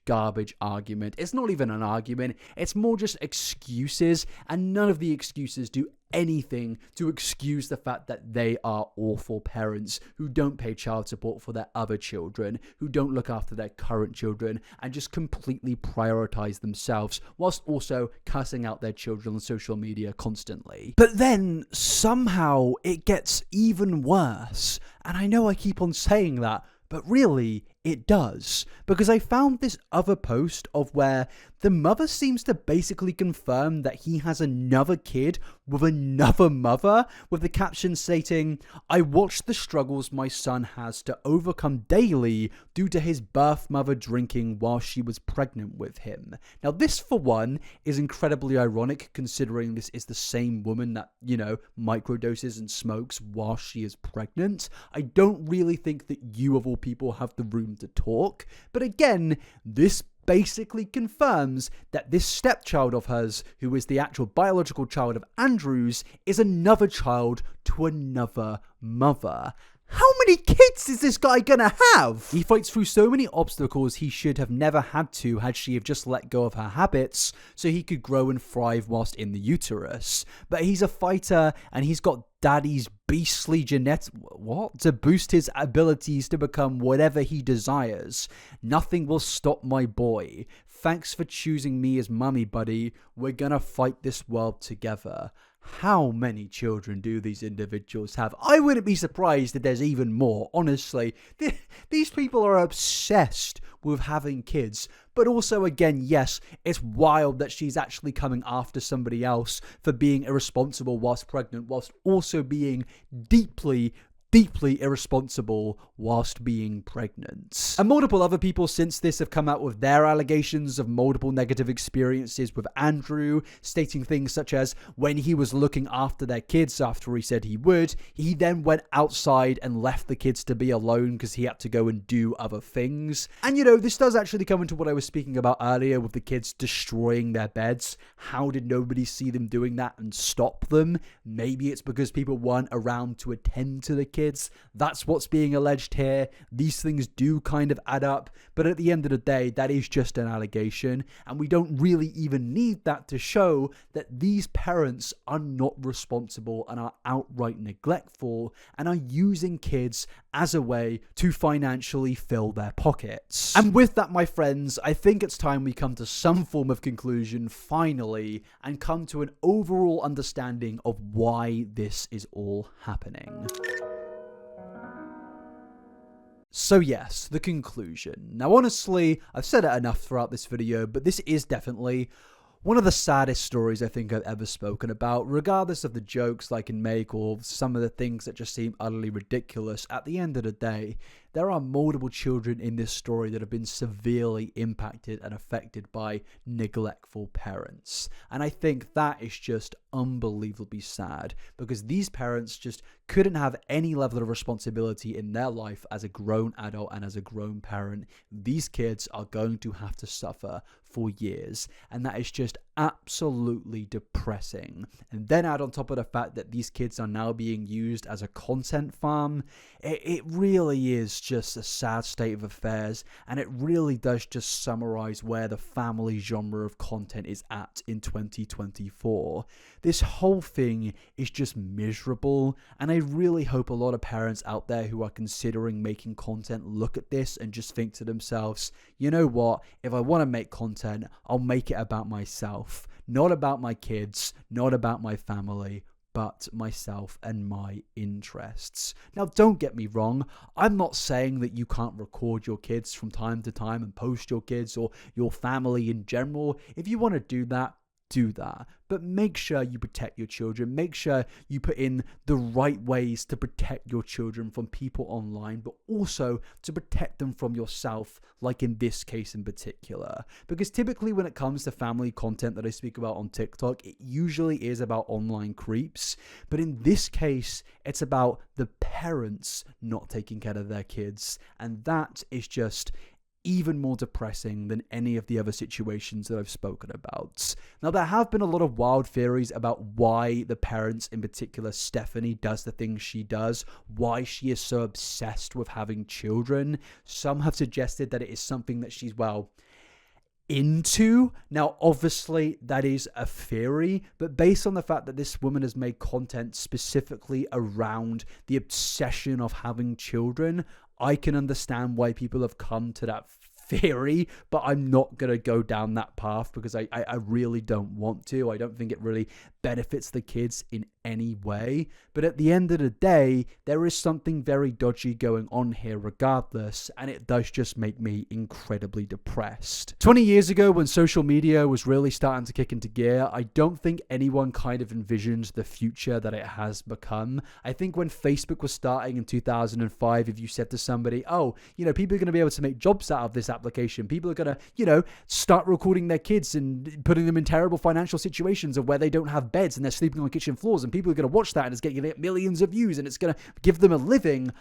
argument. It's not even an argument, it's more just excuses, and none of the excuses do anything to excuse the fact that they are awful parents who don't pay child support for their other children, who don't look after their current children, and just completely prioritize themselves whilst also cussing out their children on social media constantly. But then somehow it gets even worse, and I know I keep on saying that, but really it does, because I found this other post of where the mother seems to basically confirm that he has another kid with another mother, with the caption stating, "I watch the struggles my son has to overcome daily due to his birth mother drinking while she was pregnant with him." Now this, for one, is incredibly ironic considering this is the same woman that, microdoses and smokes while she is pregnant. I don't really think that you of all people have the room to talk, but again, this basically confirms that this stepchild of hers, who is the actual biological child of Andrew's, is another child to another mother. How many kids is this guy gonna have? He fights through so many obstacles he should have never had to had she have just let go of her habits so he could grow and thrive whilst in the uterus. But he's a fighter and he's got daddy's beastly to boost his abilities to become whatever he desires. Nothing will stop my boy. Thanks for choosing me as mummy, buddy. We're gonna fight this world together. How many children do these individuals have? I wouldn't be surprised if there's even more, honestly. These people are obsessed with having kids. But also, again, yes, it's wild that she's actually coming after somebody else for being irresponsible whilst pregnant, whilst also being deeply irresponsible whilst being pregnant. And multiple other people since this have come out with their allegations of multiple negative experiences with Andrew, stating things such as when he was looking after their kids after he said he would, he then went outside and left the kids to be alone because he had to go and do other things. And this does actually come into what I was speaking about earlier with the kids destroying their beds. How did nobody see them doing that and stop them? Maybe it's because people weren't around to attend to the kids. That's what's being alleged here. These things do kind of add up, but at the end of the day, that is just an allegation, and we don't really even need that to show that these parents are not responsible and are outright neglectful and are using kids as a way to financially fill their pockets. And with that, my friends, I think it's time we come to some form of conclusion finally and come to an overall understanding of why this is all happening. So yes, the conclusion. Now honestly, I've said it enough throughout this video, but this is definitely one of the saddest stories I think I've ever spoken about, regardless of the jokes I can make or some of the things that just seem utterly ridiculous. At the end of the day, there are multiple children in this story that have been severely impacted and affected by neglectful parents. And I think that is just unbelievably sad, because these parents just couldn't have any level of responsibility in their life as a grown adult and as a grown parent. These kids are going to have to suffer for years, and that is just absolutely depressing. And then add on top of the fact that these kids are now being used as a content farm, it really is just a sad state of affairs, and it really does just summarize where the family genre of content is at in 2024. This whole thing is just miserable, and I really hope a lot of parents out there who are considering making content look at this and just think to themselves, you know what, if I want to make content, I'll make it about myself, not about my kids, not about my family, but myself and my interests. Now, don't get me wrong, I'm not saying that you can't record your kids from time to time and post your kids or your family in general. If you want to do that, do that. But make sure you protect your children. Make sure you put in the right ways to protect your children from people online, but also to protect them from yourself, like in this case in particular. Because typically when it comes to family content that I speak about on TikTok, it usually is about online creeps. But in this case, it's about the parents not taking care of their kids. And that is just even more depressing than any of the other situations that I've spoken about. Now, there have been a lot of wild theories about why the parents, in particular Stephanie, does the things she does, why she is so obsessed with having children. Some have suggested that it is something that she's, into. Now, obviously, that is a theory, but based on the fact that this woman has made content specifically around the obsession of having children, I can understand why people have come to that theory, but I'm not going to go down that path because I really don't want to. I don't think it really benefits the kids in any way. But at the end of the day, there is something very dodgy going on here regardless, and it does just make me incredibly depressed. 20 years ago, when social media was really starting to kick into gear, I don't think anyone kind of envisioned the future that it has become. I think when Facebook was starting in 2005, if you said to somebody, oh, people are going to be able to make jobs out of this application, people are going to, start recording their kids and putting them in terrible financial situations of where they don't have beds and they're sleeping on kitchen floors, and people are going to watch that and it's going to get millions of views and it's going to give them a living.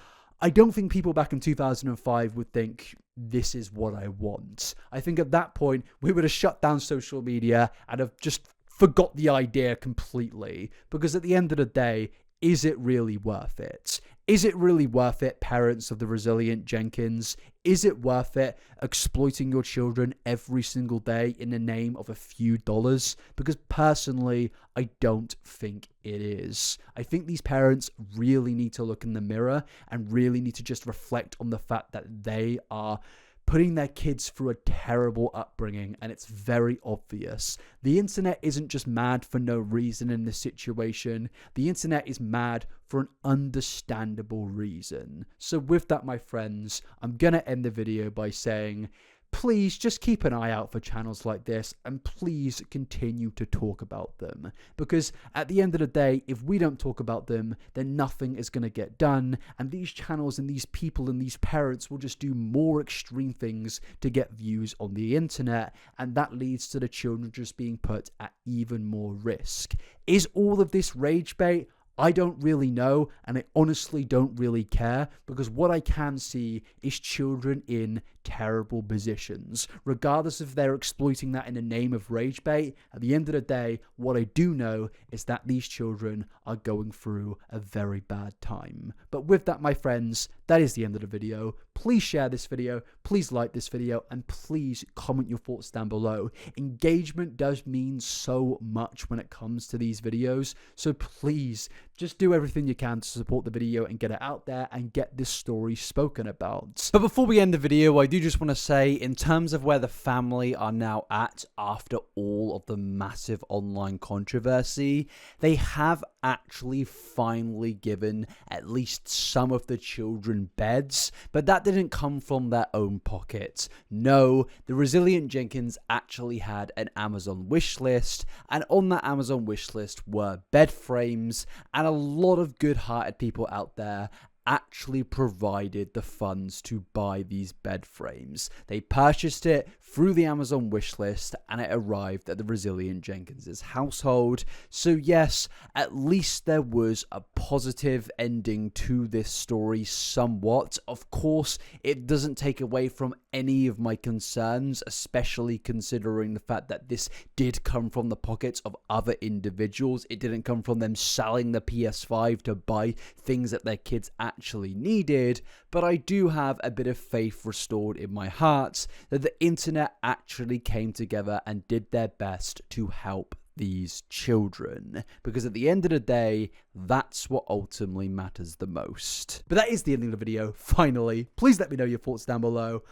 I don't think people back in 2005 would think this is what I want. I think at that point we would have shut down social media and have just forgot the idea completely, because at the end of the day, is it really worth it? Is it really worth it, parents of the resilient Jenkins? Is it worth it exploiting your children every single day in the name of a few dollars? Because personally, I don't think it is. I think these parents really need to look in the mirror and really need to just reflect on the fact that they are putting their kids through a terrible upbringing, and it's very obvious. The internet isn't just mad for no reason in this situation. The internet is mad for an understandable reason. So with that, my friends, I'm gonna end the video by saying, please just keep an eye out for channels like this, and please continue to talk about them. Because at the end of the day, if we don't talk about them, then nothing is going to get done. And these channels and these people and these parents will just do more extreme things to get views on the internet. And that leads to the children just being put at even more risk. Is all of this rage bait? I don't really know, and I honestly don't really care, because what I can see is children in terrible positions. Regardless if they're exploiting that in the name of rage bait, at the end of the day, what I do know is that these children are going through a very bad time. But with that, my friends, that is the end of the video. Please share this video, please like this video, and please comment your thoughts down below. Engagement does mean so much when it comes to these videos, so please just do everything you can to support the video and get it out there and get this story spoken about. But before we end the video, I do just want to say, in terms of where the family are now at after all of the massive online controversy, they have actually finally given at least some of the children beds, but that didn't come from their own pockets. No, the resilient Jenkins actually had an Amazon wish list, and on that Amazon wish list were bed frames, and a lot of good-hearted people out there actually provided the funds to buy these bed frames. They purchased it through the Amazon wish list and it arrived at the resilient Jenkins' household. So yes, at least there was a positive ending to this story somewhat. Of course, it doesn't take away from any of my concerns, especially considering the fact that this did come from the pockets of other individuals. It didn't come from them selling the PS5 to buy things that their kids actually needed, but I do have a bit of faith restored in my heart that the internet actually came together and did their best to help these children, because at the end of the day, that's what ultimately matters the most. But that is the ending of the video. Finally, please let me know your thoughts down below.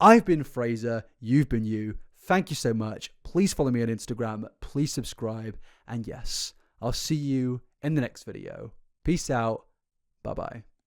I've been Fraser, you've been you. Thank you so much. Please follow me on Instagram, please subscribe, and yes, I'll see you in the next video. Peace out. Bye-bye.